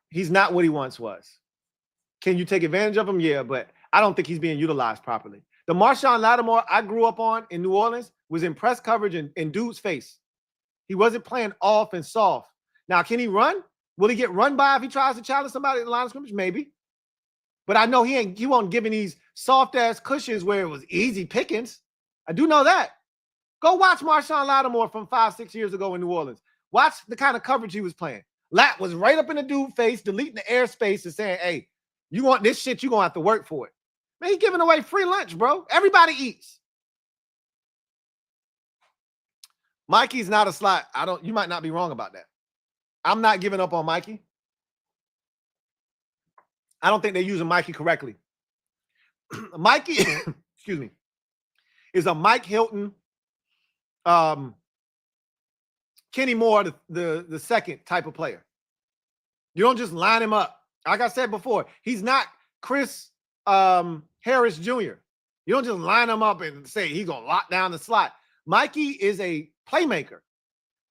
He's not what he once was. Can you take advantage of him? Yeah, but I don't think he's being utilized properly. The Marshawn Lattimore I grew up on in New Orleans was in press coverage in dude's face. He wasn't playing off and soft. Now, can he run? Will he get run by if he tries to challenge somebody at the line of scrimmage? Maybe. But I know he won't give these soft-ass cushions where it was easy pickings. I do know that. Go watch Marshawn Lattimore from 5-6 years ago in New Orleans. Watch the kind of coverage he was playing. Lat was right up in the dude's face, deleting the airspace and saying, hey, you want this shit, you're going to have to work for it. Man, he's giving away free lunch, bro. Everybody eats. Mikey's not a slot. You might not be wrong about that. I'm not giving up on Mikey. I don't think they're using Mikey correctly. Mikey, excuse me, is a Mike Hilton, Kenny Moore, the second type of player. You don't just line him up. Like I said before, he's not Chris Harris Jr. You don't just line him up and say he's going to lock down the slot. Mikey is a playmaker.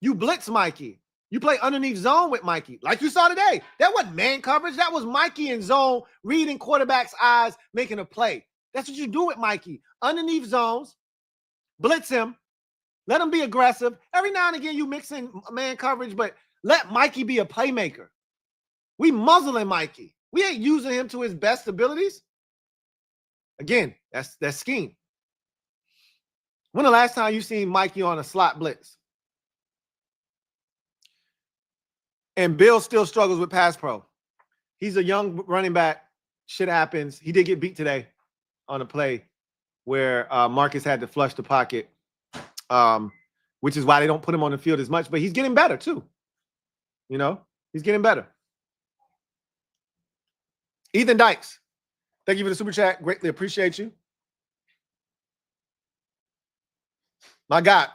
You blitz Mikey. You play underneath zone with Mikey, like you saw today. That wasn't man coverage. That was Mikey in zone, reading quarterback's eyes, making a play. That's what you do with Mikey. Underneath zones, blitz him, let him be aggressive. Every now and again, you mix in man coverage, but let Mikey be a playmaker. We muzzling Mikey. We ain't using him to his best abilities. Again, that's scheme. When the last time you seen Mikey on a slot blitz? And Bill still struggles with pass pro. He's a young running back. Shit happens. He did get beat today on a play where Marcus had to flush the pocket, which is why they don't put him on the field as much. But he's getting better too. You know, he's getting better. Ethan Dykes, thank you for the super chat. Greatly appreciate you. My God,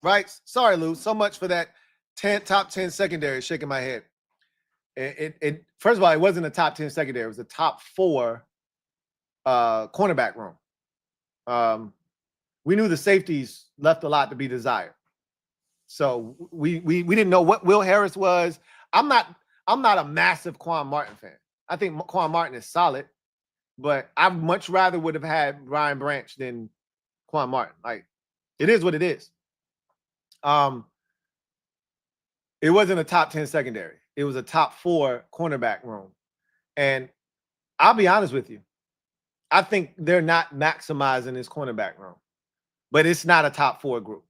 right? Sorry, Lou. So much for that top 10 secondary. Shaking my head. It first of all, it wasn't a top 10 secondary. It was a top 4 cornerback room. We knew the safeties left a lot to be desired. So we didn't know what Will Harris was. I'm not a massive Quan Martin fan. I think Quan Martin is solid, but I much rather would have had Brian Branch than Quan Martin. Like, it is what it is. It wasn't a top 10 secondary. It was a top 4 cornerback room. And I'll be honest with you. I think they're not maximizing this cornerback room. But it's not a top 4 group.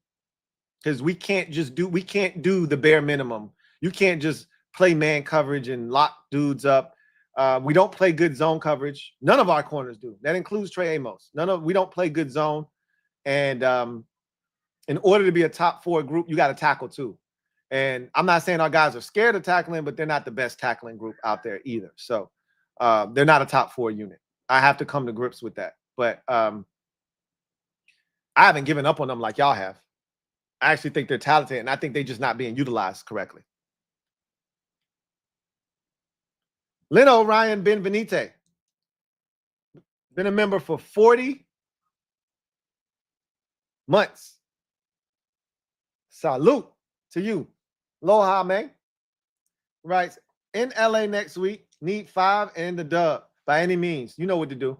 Because we can't do the bare minimum. You can't just play man coverage and lock dudes up. We don't play good zone coverage. None of our corners do. That includes Trey Amos. We don't play good zone. And in order to be a top 4 group, you got to tackle too. And I'm not saying our guys are scared of tackling, but they're not the best tackling group out there either. So they're not a top 4 unit. I have to come to grips with that. But I haven't given up on them like y'all have. I actually think they're talented, and I think they're just not being utilized correctly. Leno Ryan Benvenite. Been a member for 40 months. Salute to you. Aloha, man. Right. In LA next week, need 5 and the dub by any means. You know what to do.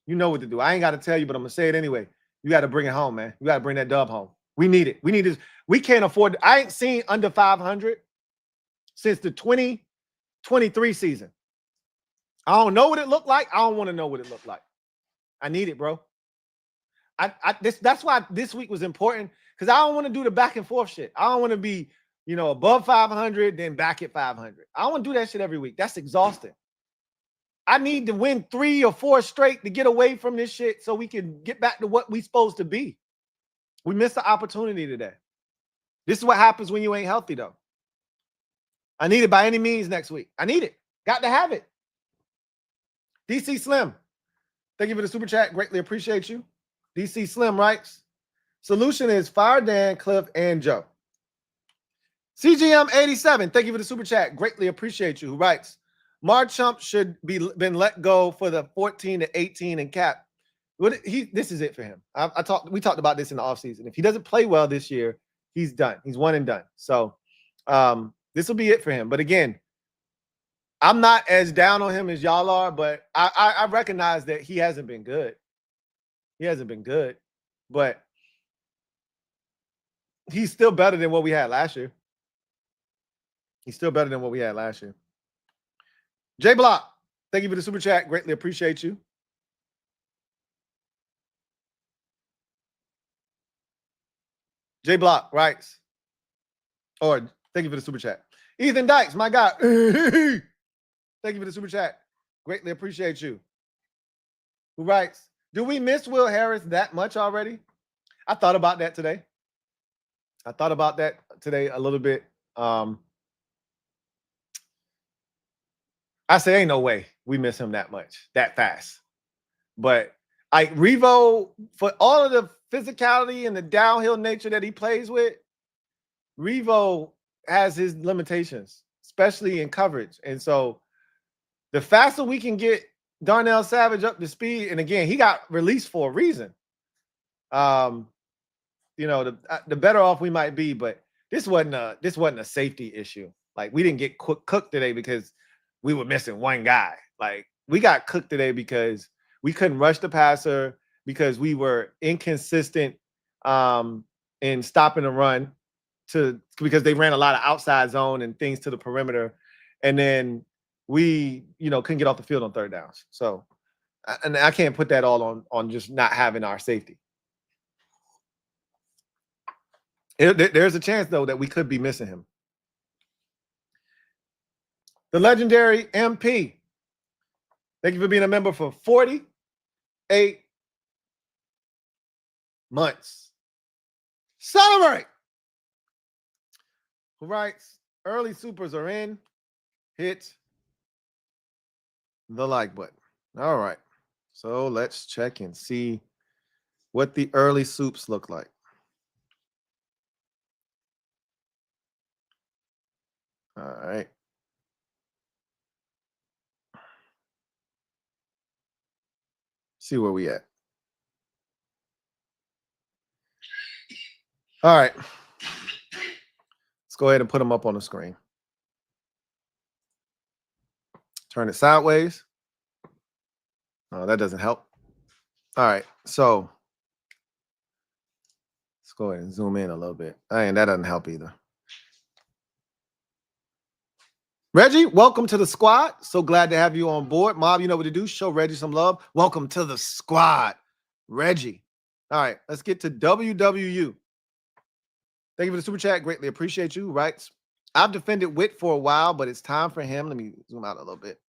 You know what to do. I ain't got to tell you, but I'm going to say it anyway. You got to bring it home, man. You got to bring that dub home. We need it. We need this. We can't afford it. I ain't seen under 500 since the 2023 season. I don't know what it looked like. I don't want to know what it looked like. I need it, bro. That's why this week was important, because I don't want to do the back and forth shit. I don't want to be, above 500, then back at 500. I don't want to do that shit every week. That's exhausting. I need to win 3 or 4 straight to get away from this shit so we can get back to what we supposed to be. We missed the opportunity today. This is what happens when you ain't healthy, though. I need it by any means next week. I need it. Got to have it. DC Slim, thank you for the super chat. Greatly appreciate you. DC Slim writes, solution is fire Dan, Cliff, and Joe. CGM87, thank you for the super chat. Greatly appreciate you. Who writes, Marchump should be been let go for the 14 to 18 and cap. This is it for him. We talked about this in the offseason. If he doesn't play well this year, he's done. He's one and done. So this will be it for him. But again, I'm not as down on him as y'all are, but I recognize that he hasn't been good. He hasn't been good, but he's still better than what we had last year. He's still better than what we had last year. J Block, thank you for the super chat. Greatly appreciate you. J Block writes, or thank you for the super chat. Ethan Dykes, my God. Thank you for the super chat. Greatly appreciate you. Who writes, do we miss Will Harris that much already? I thought about that today. A little bit. I say ain't no way we miss him that much, that fast. But Revo, for all of the physicality and the downhill nature that he plays with, Revo has his limitations, especially in coverage. And so the faster we can get Darnell Savage up to speed, and again, he got released for a reason. The better off we might be, but this wasn't a safety issue. Like, we didn't get cooked today because we were missing one guy. Like, we got cooked today because we couldn't rush the passer, because we were inconsistent in stopping the run because they ran a lot of outside zone and things to the perimeter. And then we, couldn't get off the field on third downs. So And I can't put that all on just not having our safety. There's a chance, though, that we could be missing him. The legendary MP. Thank you for being a member for 48 months. Celebrate! Who writes, early supers are in. Hit the like button. All right. So let's check and see what the early soups look like. All right. See where we at. All right. Let's go ahead and put them up on the screen. Turn it sideways. Oh, that doesn't help. All right. So let's go ahead and zoom in a little bit. And that doesn't help either. Reggie, welcome to the squad. So glad to have you on board. Mob, you know what to do. Show Reggie some love. Welcome to the squad, Reggie. All right, let's get to WWU. Thank you for the super chat. Greatly appreciate you. Right. I've defended Witt for a while, but it's time for him. Let me zoom out a little bit.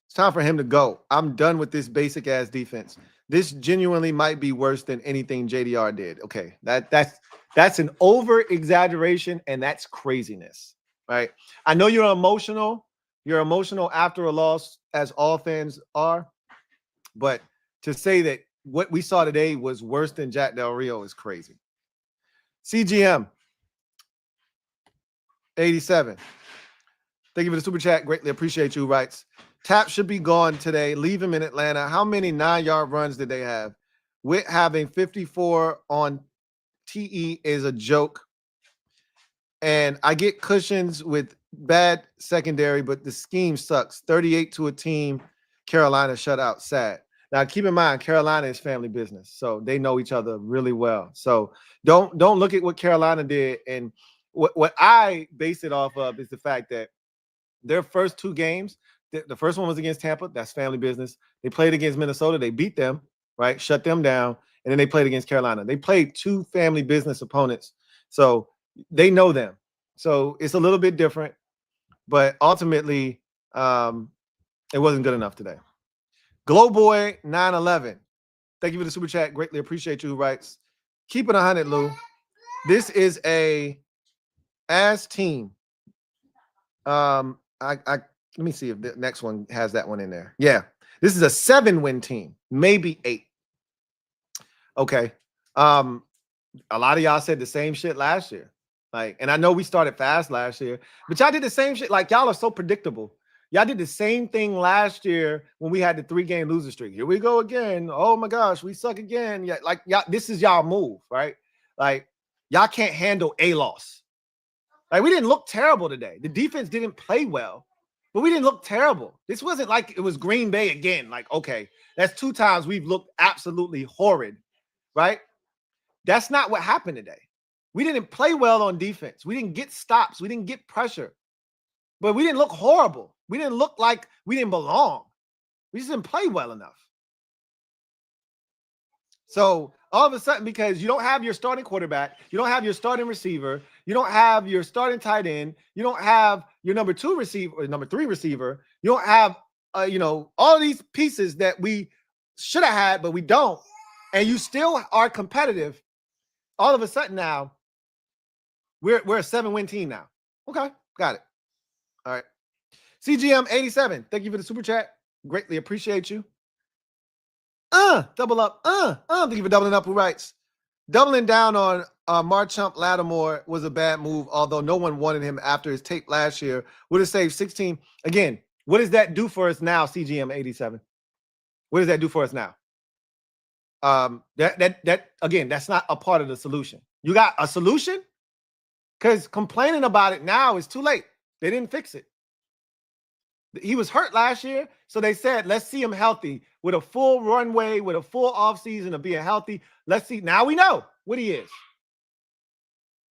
It's time for him to go. I'm done with this basic ass defense. This genuinely might be worse than anything JDR did. Okay, that's an over exaggeration, and that's craziness. Right. I know you're emotional. You're emotional after a loss, as all fans are. But to say that what we saw today was worse than Jack Del Rio is crazy. CGM 87. Thank you for the super chat. Greatly appreciate you. Writes, Tap should be gone today. Leave him in Atlanta. How many 9-yard runs did they have? Witt having 54 on TE is a joke. And I get cushions with bad secondary, but the scheme sucks. 38 to a team. Carolina shut out. Sad. Now, keep in mind, Carolina is family business, so they know each other really well. So don't look at what Carolina did. And what I base it off of is the fact that their first 2 games, the first one was against Tampa. That's family business. They played against Minnesota. They beat them, right? Shut them down. And then they played against Carolina. They played 2 family business opponents. So they know them. So it's a little bit different, but ultimately it wasn't good enough today. Glowboy 911. Thank you for the super chat. Greatly appreciate you. Who writes, keep it 100, Lou. This is a ass team. Let me see if the next one has that one in there. Yeah. This is a 7-win team, maybe 8. Okay. A lot of y'all said the same shit last year. Like, and I know we started fast last year, but y'all did the same shit. Like, y'all are so predictable. Y'all did the same thing last year when we had the 3-game loser streak. Here we go again. Oh my gosh, we suck again. Yeah, like y'all, this is y'all move, right? Like, y'all can't handle a loss. Like, we didn't look terrible today. The defense didn't play well, but we didn't look terrible. This wasn't like it was Green Bay again. Like, okay, that's 2 times we've looked absolutely horrid, right? That's not what happened today. We didn't play well on defense. We didn't get stops. We didn't get pressure. But we didn't look horrible. We didn't look like we didn't belong. We just didn't play well enough. So all of a sudden, because you don't have your starting quarterback, you don't have your starting receiver, you don't have your starting tight end, you don't have your number 2 receiver or number 3 receiver, you don't have all of these pieces that we should have had, but we don't, and you still are competitive. All of a sudden now, we're a 7-win team now. Okay, got it. All right. CGM 87. Thank you for the super chat. Greatly appreciate you. Double up. Thank you for doubling up. Who writes, doubling down on Marchump Lattimore was a bad move, although no one wanted him after his tape last year. Would have saved 16. Again, what does that do for us now, CGM 87? What does that do for us now? That again, that's not a part of the solution. You got a solution? Because complaining about it now is too late. They didn't fix it. He was hurt last year, so they said, let's see him healthy with a full runway, with a full offseason of being healthy. Let's see. Now we know what he is.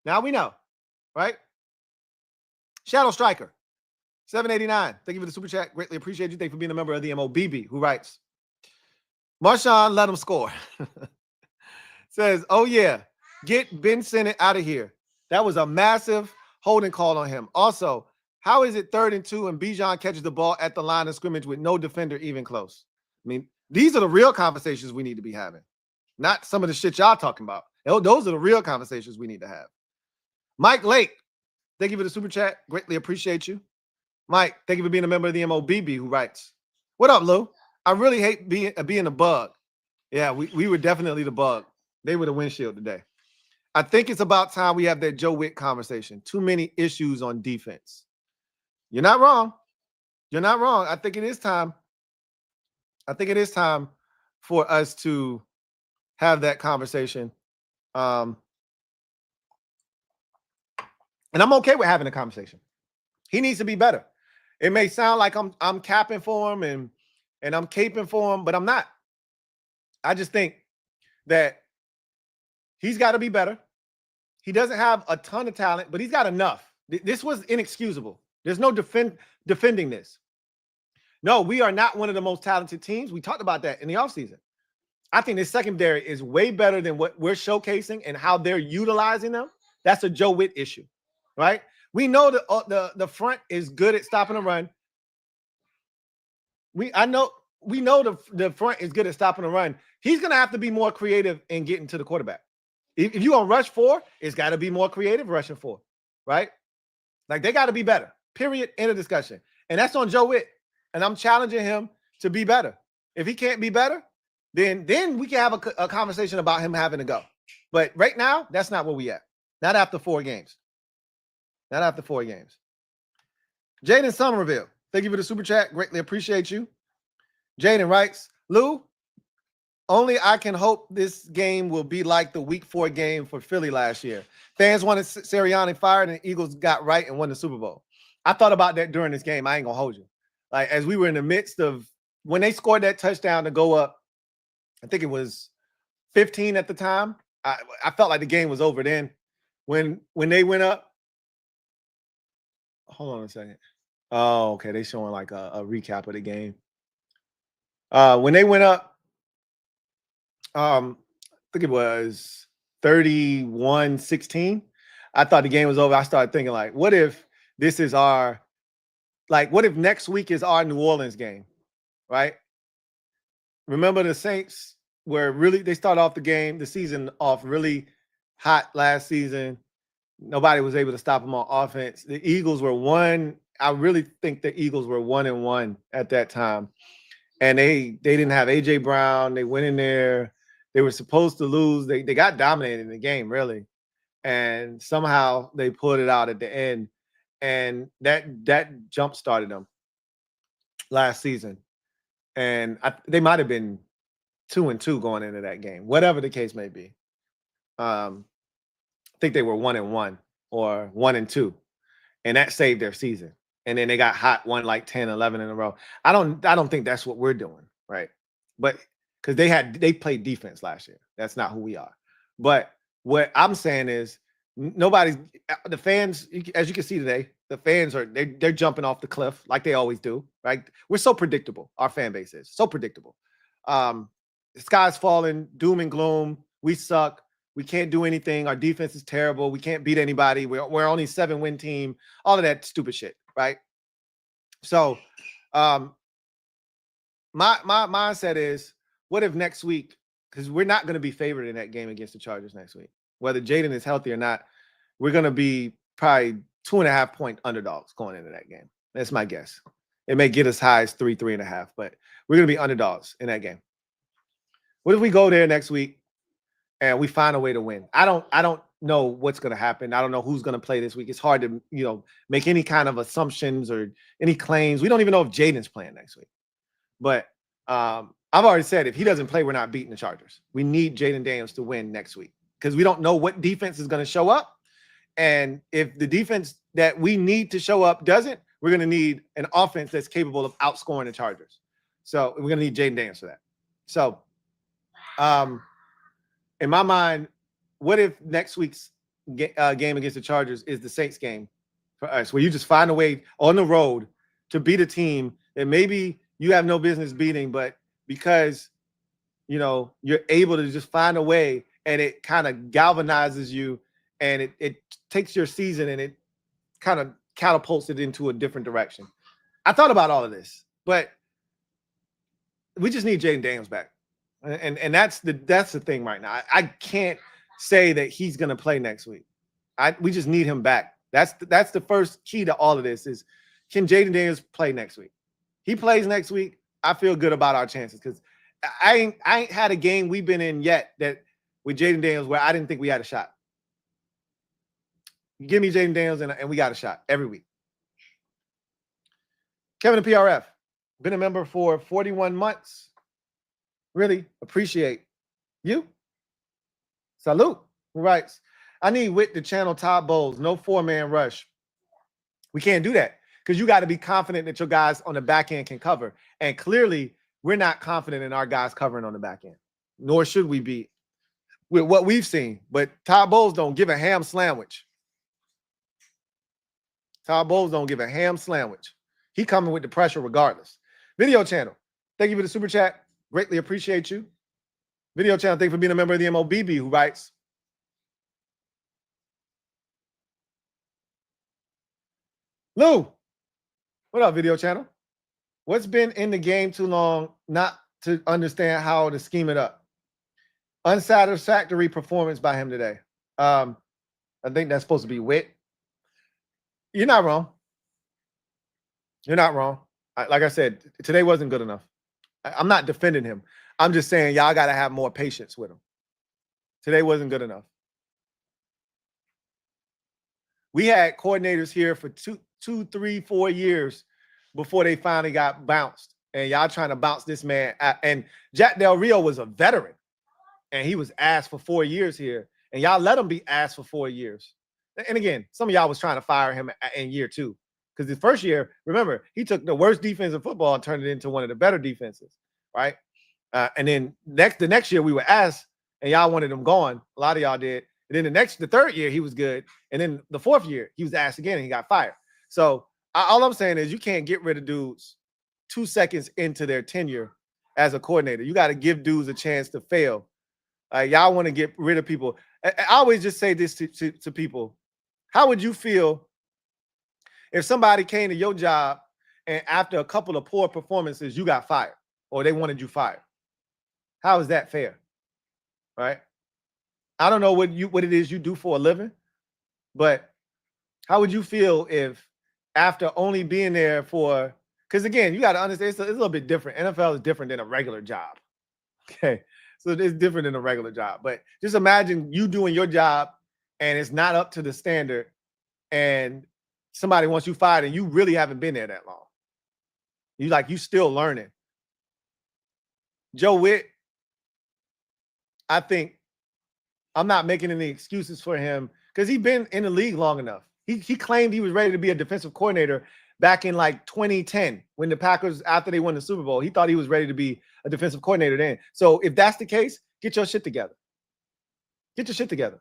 Now we know, right? Shadow Striker 789. Thank you for the super chat. Greatly appreciate you. Thank you for being a member of the MOBB, who writes, Marshawn, let him score. Says, oh, yeah, get Ben Sinnott out of here. That was a massive holding call on him. Also, how is it 3rd and 2 and Bijan catches the ball at the line of scrimmage with no defender even close? I mean, these are the real conversations we need to be having, not some of the shit y'all talking about. Those are the real conversations we need to have. Mike Lake, thank you for the super chat. Greatly appreciate you. Mike, thank you for being a member of the MOBB, who writes, what up, Lou? I really hate being a bug. Yeah, we were definitely the bug. They were the windshield today. I think it's about time we have that Joe Witt conversation. Too many issues on defense. You're not wrong. You're not wrong. I think it is time. I think it is time for us to have that conversation. And I'm okay with having a conversation. He needs to be better. It may sound like I'm capping for him and I'm caping for him, but I'm not. I just think that he's got to be better. He doesn't have a ton of talent, but he's got enough. This was inexcusable. There's no defending this. No, we are not one of the most talented teams. We talked about that in the offseason. I think this secondary is way better than what we're showcasing and how they're utilizing them. That's a Joe Witt issue, right? We know the front is good at stopping the run. We know the front is good at stopping the run. He's going to have to be more creative in getting to the quarterback. If you're going to rush 4, it's got to be more creative rushing 4, right? Like, they got to be better, period, end of discussion. And that's on Joe Witt. And I'm challenging him to be better. If he can't be better, then we can have a conversation about him having to go. But right now, that's not where we at. Not after 4 games. Not after 4 games. Jaden Somerville, thank you for the super chat. Greatly appreciate you. Jaden writes, Lou, only I can hope this game will be like the week 4 game for Philly last year. Fans wanted Sirianni fired and the Eagles got right and won the Super Bowl. I thought about that during this game. I ain't going to hold you. Like, as we were in the midst of when they scored that touchdown to go up, I think it was 15 at the time. I felt like the game was over then. When they went up, hold on a second. Oh, okay. They showing like a recap of the game. When they went up, I think it was 31-16. I thought the game was over. I started thinking, like, what if this is what if next week is our New Orleans game, right? Remember the Saints they started off the season off really hot last season. Nobody was able to stop them on offense. The Eagles were I really think the Eagles were 1-1 at that time. And they didn't have A.J. Brown. They went in there. They were supposed to lose. They got dominated in the game, really. And somehow they pulled it out at the end. And that jump-started them last season. And they might have been 2-2 going into that game, whatever the case may be. I think they were 1-1 or 1-2. And that saved their season. And then they got hot, won like 10, 11 in a row. I don't think that's what we're doing, right? But because they played defense last year. That's not who we are. But what I'm saying is the fans, as you can see today, the fans they're jumping off the cliff like they always do, right? We're so predictable. Our fan base is so predictable. The sky's falling, doom and gloom. We suck. We can't do anything. Our defense is terrible. We can't beat anybody. We're only a 7-win team. All of that stupid shit, right? So, my mindset is, what if next week? Because we're not going to be favored in that game against the Chargers next week. Whether Jayden is healthy or not, we're going to be probably 2.5-point underdogs going into that game. That's my guess. It may get as high as 3.5, but we're going to be underdogs in that game. What if we go there next week and we find a way to win? I don't know what's going to happen. I don't know who's going to play this week. It's hard to, make any kind of assumptions or any claims. We don't even know if Jayden's playing next week. But I've already said if he doesn't play, we're not beating the Chargers. We need Jayden Daniels to win next week because we don't know what defense is going to show up. And if the defense that we need to show up doesn't, we're going to need an offense that's capable of outscoring the Chargers. So we're going to need Jayden Daniels for that. So in my mind, what if next week's game against the Chargers is the Saints game for us, where you just find a way on the road to beat a team that maybe you have no business beating, but because, you know, you're able to just find a way and it kind of galvanizes you and it takes your season and it kind of catapults it into a different direction. I thought about all of this, but we just need Jayden Daniels back. And that's the thing right now. I can't say that he's going to play next week. We just need him back. That's the first key to all of this is, can Jayden Daniels play next week? He plays next week, I feel good about our chances because I ain't had a game we've been in yet that with Jayden Daniels where I didn't think we had a shot. Give me Jayden Daniels and we got a shot every week. Kevin the PRF, been a member for 41 months. Really appreciate you. Salute. Who writes, I need Witt to channel Todd Bowles. No four-man rush. We can't do that because you got to be confident that your guys on the back end can cover. And clearly, we're not confident in our guys covering on the back end, nor should we be with what we've seen. But Todd Bowles don't give a ham sandwich. Todd Bowles don't give a ham sandwich. He coming with the pressure regardless. Video channel, thank you for the super chat. Greatly appreciate you. Video channel, thank you for being a member of the MOBB who writes, Lou, what up, video channel? What's been in the game too long not to understand how to scheme it up? Unsatisfactory performance by him today. I think that's supposed to be Witt. You're not wrong. You're not wrong. Like I said, today wasn't good enough. I'm not defending him. I'm just saying y'all got to have more patience with him. Today wasn't good enough. We had coordinators here for two, 3, 4 years before they finally got bounced. And y'all trying to bounce this man. And Jack Del Rio was a veteran. And he was asked for 4 years here. And y'all let him be asked for 4 years. And again, some of y'all was trying to fire him in year 2. Because the first year, remember, he took the worst defense in football and turned it into one of the better defenses, right? And then the next year we were asked, and y'all wanted him gone. A lot of y'all did. And then the third year he was good, and then the fourth year he was asked again and he got fired. So all I'm saying is you can't get rid of dudes 2 seconds into their tenure as a coordinator. You got to give dudes a chance to fail. Y'all want to get rid of people. I always just say this to people: how would you feel if somebody came to your job and after a couple of poor performances, you got fired or they wanted you fired? How is that fair? Right? I don't know what it is you do for a living, but how would you feel if after only being there for, because again, you got to understand it's a little bit different. NFL is different than a regular job. Okay. So it's different than a regular job. But just imagine you doing your job and it's not up to the standard and somebody wants you fired and you really haven't been there that long. You still learning. Joe Witt, I think I'm not making any excuses for him because he's been in the league long enough. He claimed he was ready to be a defensive coordinator back in like 2010 when the Packers, after they won the Super Bowl, he thought he was ready to be a defensive coordinator then. So if that's the case, get your shit together. Get your shit together.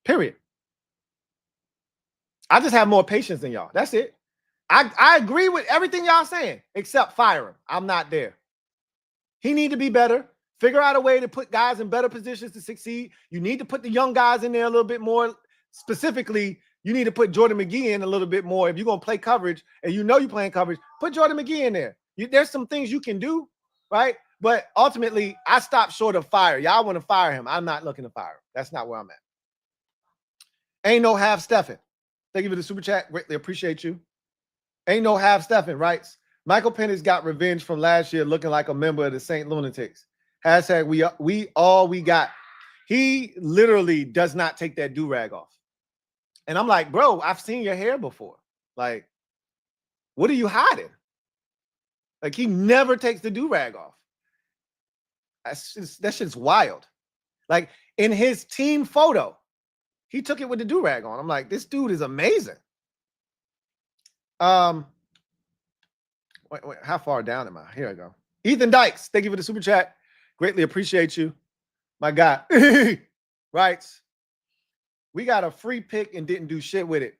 Period. I just have more patience than y'all. That's it. I agree with everything y'all saying except fire him. I'm not there. He need to be better. Figure out a way to put guys in better positions to succeed. You need to put the young guys in there a little bit more. Specifically, you need to put Jordan McGee in a little bit more. If you're going to play coverage and you know you're playing coverage, put Jordan McGee in there. There's some things you can do, right? But ultimately, I stopped short of fire. Y'all want to fire him. I'm not looking to fire him. That's not where I'm at. Ain't no half Stephen. Thank you for the super chat. Greatly appreciate you. Ain't no half Stephen writes, Michael Penix got revenge from last year looking like a member of the St. Lunatics. Hashtag we all we got. He literally does not take that do-rag off. And I'm like, bro, I've seen your hair before. Like, what are you hiding? Like, he never takes the do-rag off. That shit's wild. Like, in his team photo, he took it with the do-rag on. I'm like, this dude is amazing. Wait, how far down am I? Here I go. Ethan Dykes, thank you for the super chat. Greatly appreciate you. My guy writes, we got a free pick and didn't do shit with it.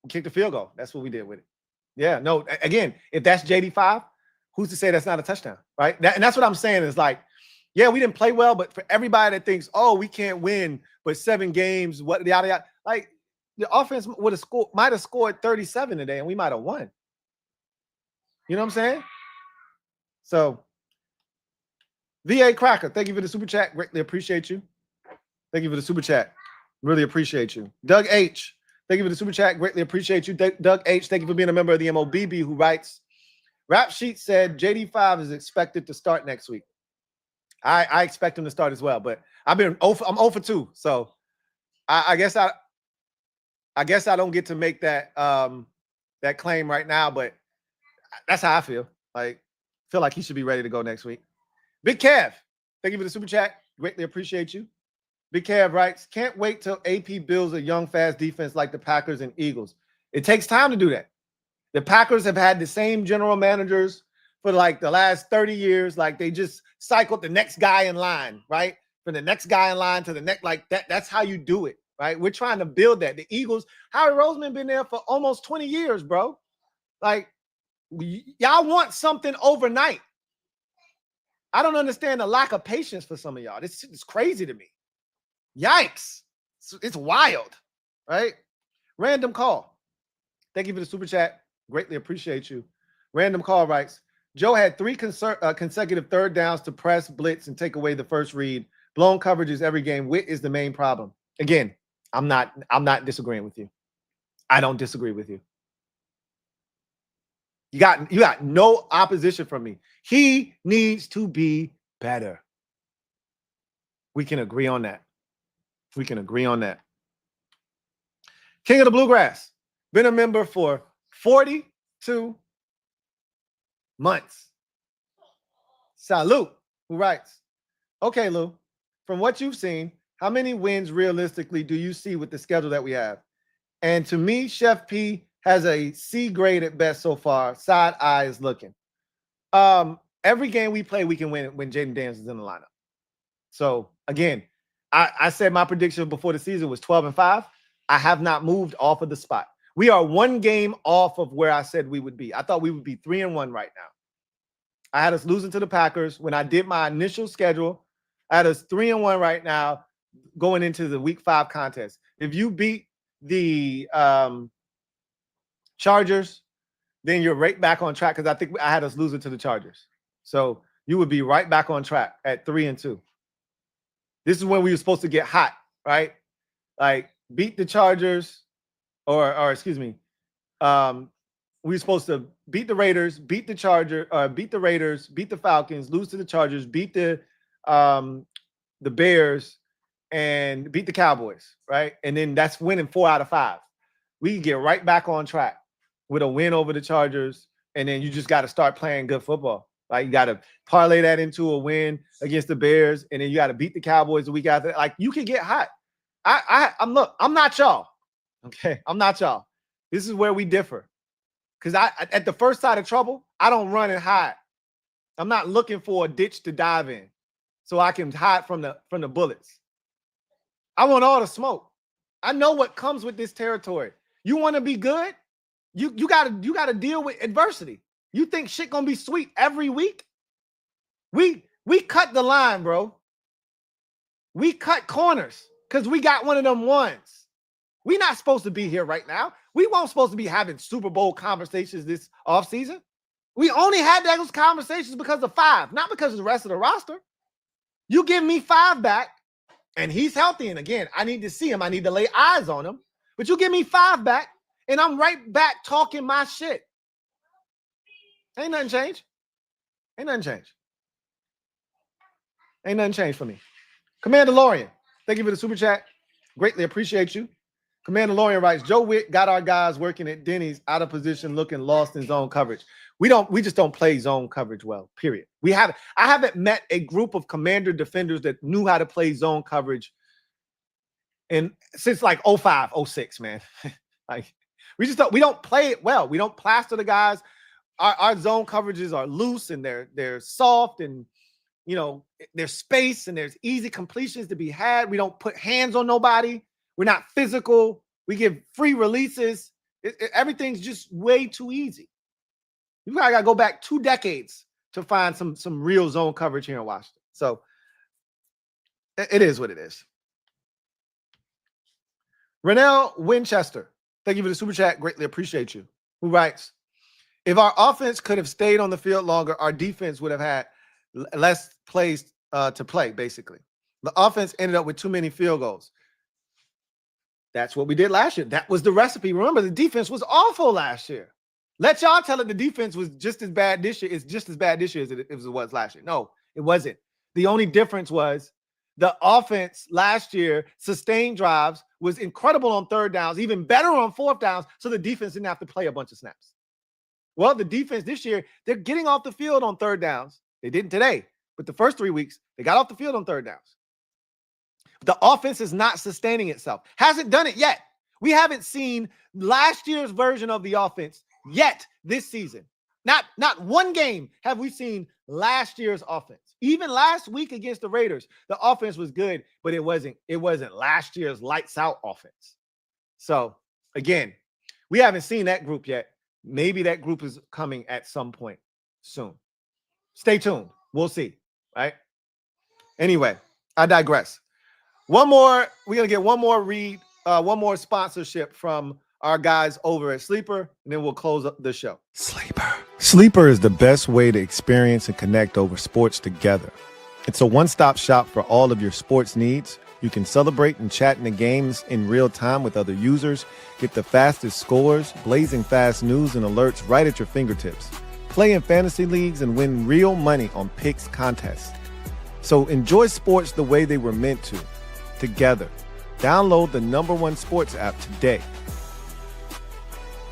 We kicked the field goal. That's what we did with it. Yeah, no, again, if that's JD5, who's to say that's not a touchdown, right? And that's what I'm saying is like, yeah, we didn't play well, but for everybody that thinks, oh, we can't win, but 7 games, what yada yada, like the offense might have scored 37 today, and we might have won. You know what I'm saying? So, VA Cracker, thank you for the super chat. Greatly appreciate you. Thank you for the super chat. Really appreciate you. Doug H, thank you for the super chat. Greatly appreciate you. Doug H, thank you for being a member of the MOBB, who writes, Rap Sheet said JD5 is expected to start next week. I expect him to start as well, but I'm 0 for 2. So I guess I don't get to make that that claim right now, but that's how I feel. Like, feel like he should be ready to go next week. Big Kev, thank you for the super chat. Greatly appreciate you. Big Kev writes, can't wait till AP builds a young, fast defense like the Packers and Eagles. It takes time to do that. The Packers have had the same general managers for like the last 30 years. Like, they just cycled the next guy in line, right? From the next guy in line to the next, like that. That's how you do it, right? We're trying to build that. The Eagles, Howie Roseman been there for almost 20 years, bro. Like, y'all want something overnight. I don't understand the lack of patience for some of y'all. It's crazy to me. Yikes. It's wild, right? Random Call. Thank you for the super chat. Greatly appreciate you. Random Call writes, Joe had 3 consecutive third downs to press, blitz, and take away the first read. Blown coverages every game. Wit is the main problem. Again, I'm not disagreeing with you. I don't disagree with you. You got no opposition from me. He needs to be better. We can agree on that. We can agree on that. King of the Bluegrass. Been a member for 42 months. Salute. Who writes, okay, Lou, from what you've seen, how many wins realistically do you see with the schedule that we have? And to me, Chef P has a C grade at best so far. Side eye is looking. Every game we play, we can win when Jayden Daniels is in the lineup. So again, I said my prediction before the season was 12-5. I have not moved off of the spot. We are 1 game off of where I said we would be. I thought we would be 3-1 right now. I had us losing to the Packers. When I did my initial schedule, I had us 3-1 right now going into the week 5 contest. If you beat the Chargers, then you're right back on track, because I think I had us losing to the Chargers. So you would be right back on track at 3-2. This is when we were supposed to get hot, right? Like, beat the Chargers, or excuse me, we were supposed to beat the Raiders, beat the Raiders, beat the Falcons, lose to the Chargers, beat the Bears, and beat the Cowboys, right? And then that's winning 4 out of 5. We can get right back on track with a win over the Chargers, and then you just got to start playing good football. Like, you got to parlay that into a win against the Bears, and then you got to beat the Cowboys the week after. Like, you can get hot. I'm not y'all. Okay, I'm not y'all. This is where we differ. Because at the first side of trouble, I don't run and hide. I'm not looking for a ditch to dive in so I can hide from the bullets. I want all the smoke. I know what comes with this territory. You want to be good? You gotta deal with adversity. You think shit gonna be sweet every week? We cut the line, bro. We cut corners because we got one of them ones. We not supposed to be here right now. We weren't supposed to be having Super Bowl conversations this offseason. We only had those conversations because of 5, not because of the rest of the roster. You give me 5 back, and he's healthy. And again, I need to see him. I need to lay eyes on him. But you give me 5 back, and I'm right back talking my shit. Ain't nothing changed. Ain't nothing changed. Ain't nothing changed for me. Commander Lorian, thank you for the super chat. Greatly appreciate you. Commander Lorian writes, Joe Witt got our guys working at Denny's out of position, looking lost in zone coverage. We just don't play zone coverage well, period. I haven't met a group of commander defenders that knew how to play zone coverage since like 05, 06, man. Like, we don't play it well. We don't plaster the guys. Our zone coverages are loose, and they're soft, and there's space, and there's easy completions to be had. We don't put hands on nobody. We're not physical. We give free releases. Everything's just way too easy. You probably got to go back 2 decades to find some real zone coverage here in Washington. So it is what it is. Renell Winchester, thank you for the super chat. Greatly appreciate you. Who writes, if our offense could have stayed on the field longer, our defense would have had less plays to play, basically. The offense ended up with too many field goals. That's what we did last year. That was the recipe. Remember, the defense was awful last year. Let y'all tell it the defense was just as bad this year. It's just as bad this year as it was last year. No, it wasn't. The only difference was the offense last year sustained drives, was incredible on third downs, even better on fourth downs, so the defense didn't have to play a bunch of snaps. Well, the defense this year, they're getting off the field on third downs. They didn't today, but the first 3 weeks, they got off the field on third downs. The offense is not sustaining itself. Hasn't done it yet. We haven't seen last year's version of the offense yet this season. Not one game have we seen last year's offense. Even last week against the Raiders, the offense was good, but it wasn't last year's lights out offense. So again, we haven't seen that group yet. Maybe that group is coming at some point soon. Stay tuned. We'll see. Right? Anyway, I digress. We're going to get one more read, one more sponsorship from our guys over at Sleeper, and then we'll close up the show. Sleeper. Sleeper is the best way to experience and connect over sports together. It's a one-stop shop for all of your sports needs. You can celebrate and chat in the games in real time with other users, get the fastest scores, blazing fast news and alerts right at your fingertips. Play in fantasy leagues and win real money on picks contests. So enjoy sports the way they were meant to, together. Download the #1 sports app today.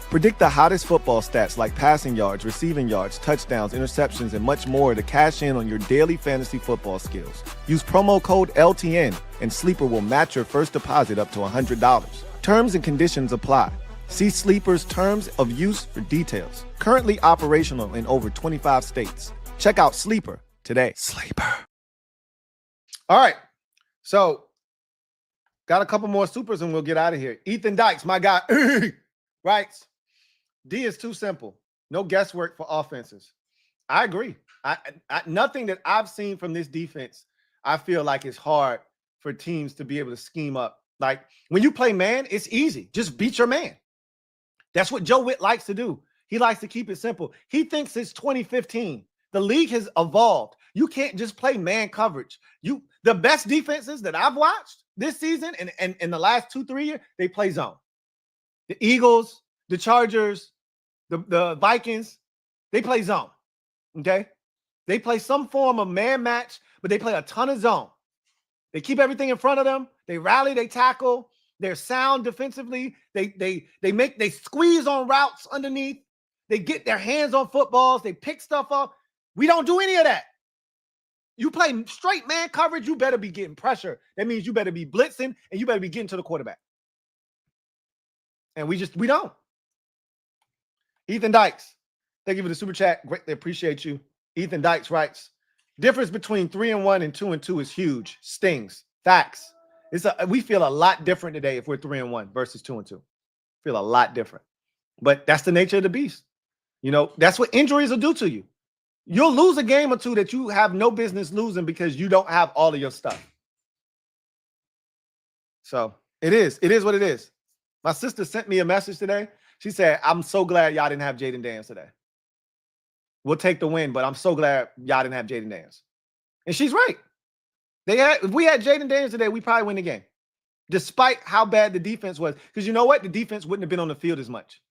Predict the hottest football stats like passing yards, receiving yards, touchdowns, interceptions, and much more to cash in on your daily fantasy football skills. Use promo code LTN and Sleeper will match your first deposit up to $100. Terms and conditions apply. See Sleeper's terms of use for details. Currently operational in over 25 states. Check out Sleeper today. Sleeper. All right. So, got a couple more supers and we'll get out of here. Ethan Dykes, my guy, writes, D is too simple. No guesswork for offenses. I agree. Nothing that I've seen from this defense, I feel like it's hard for teams to be able to scheme up. Like when you play man, it's easy. Just beat your man. That's what Joe Witt likes to do. He likes to keep it simple. He thinks it's 2015. The league has evolved. You can't just play man coverage. The best defenses that I've watched this season and in the last 2-3 years, they play zone. The Eagles, the Chargers, the Vikings, they play zone. Okay? They play some form of man match, but they play a ton of zone. They keep everything in front of them. They rally, they tackle. They're sound defensively. They squeeze on routes underneath. They get their hands on footballs. They pick stuff up. We don't do any of that. You play straight man coverage, you better be getting pressure. That means you better be blitzing and you better be getting to the quarterback. And we don't. Ethan Dykes, thank you for the super chat. Greatly appreciate you. Ethan Dykes writes, difference between 3-1 and 2-2 is huge. Stings. Facts. We feel a lot different today if we're 3-1 versus 2-2. Feel a lot different. But that's the nature of the beast. You know, that's what injuries will do to you. You'll lose a game or two that you have no business losing because you don't have all of your stuff. So it is what it is. My sister sent me a message today. She said, I'm so glad y'all didn't have Jayden Daniels today. We'll take the win, but I'm so glad y'all didn't have Jayden Daniels. And she's right. If we had Jayden Daniels today, we probably win the game. Despite how bad the defense was. Because you know what? The defense wouldn't have been on the field as much.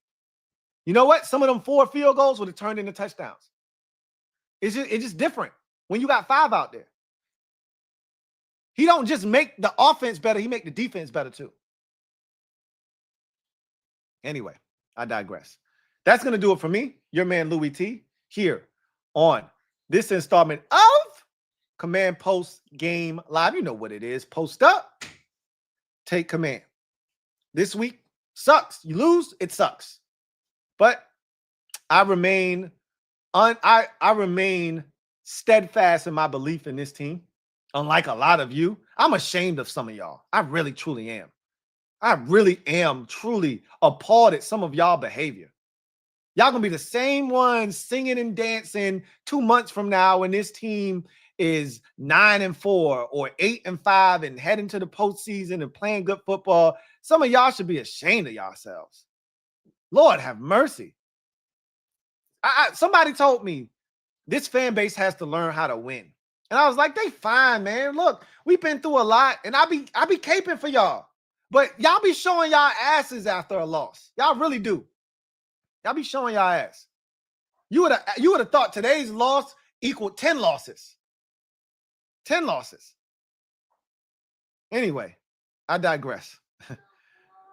You know what? Some of them 4 field goals would have turned into touchdowns. It's just different when you got 5 out there. He don't just make the offense better, he make the defense better too. Anyway, I digress. That's going to do it for me, your man Louie T, here on this installment of Command Post Game Live. You know what it is. Post up, take command. This week sucks. You lose, it sucks. But I remain steadfast in my belief in this team. Unlike a lot of you, I'm ashamed of some of y'all. I really, truly am. I really am truly appalled at some of y'all behavior. Y'all gonna be the same ones singing and dancing 2 months from now when this team is 9-4 or 8-5 and heading to the postseason and playing good football. Some of y'all should be ashamed of yourselves. Lord have mercy. Somebody told me this fan base has to learn how to win. And I was like, they fine, man. Look, we've been through a lot, and I be caping for y'all. But y'all be showing y'all asses after a loss. Y'all really do. Y'all be showing y'all ass. You would have thought today's loss equaled 10 losses. 10 losses. Anyway, I digress.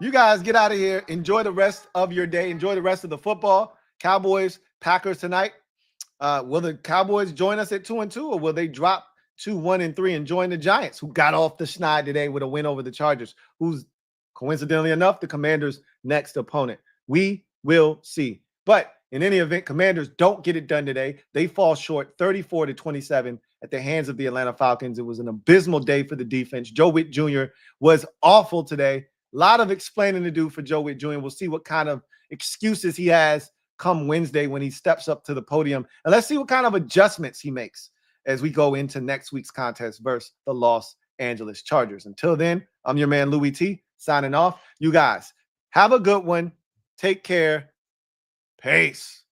You guys get out of here. Enjoy the rest of your day. Enjoy the rest of the football. Cowboys, Packers tonight. Will the Cowboys join us at 2-2, or will they drop to 1-3 and join the Giants, who got off the schneid today with a win over the Chargers, who's coincidentally enough the Commanders' next opponent? We will see. But in any event, Commanders don't get it done today. They fall short 34-27 at the hands of the Atlanta Falcons. It was an abysmal day for the defense. Joe Witt Jr. was awful today. A lot of explaining to do for Joe Witt Jr. We'll see what kind of excuses he has come Wednesday when he steps up to the podium. And let's see what kind of adjustments he makes as we go into next week's contest versus the Los Angeles Chargers. Until then, I'm your man, Louie T, signing off. You guys have a good one. Take care. Peace.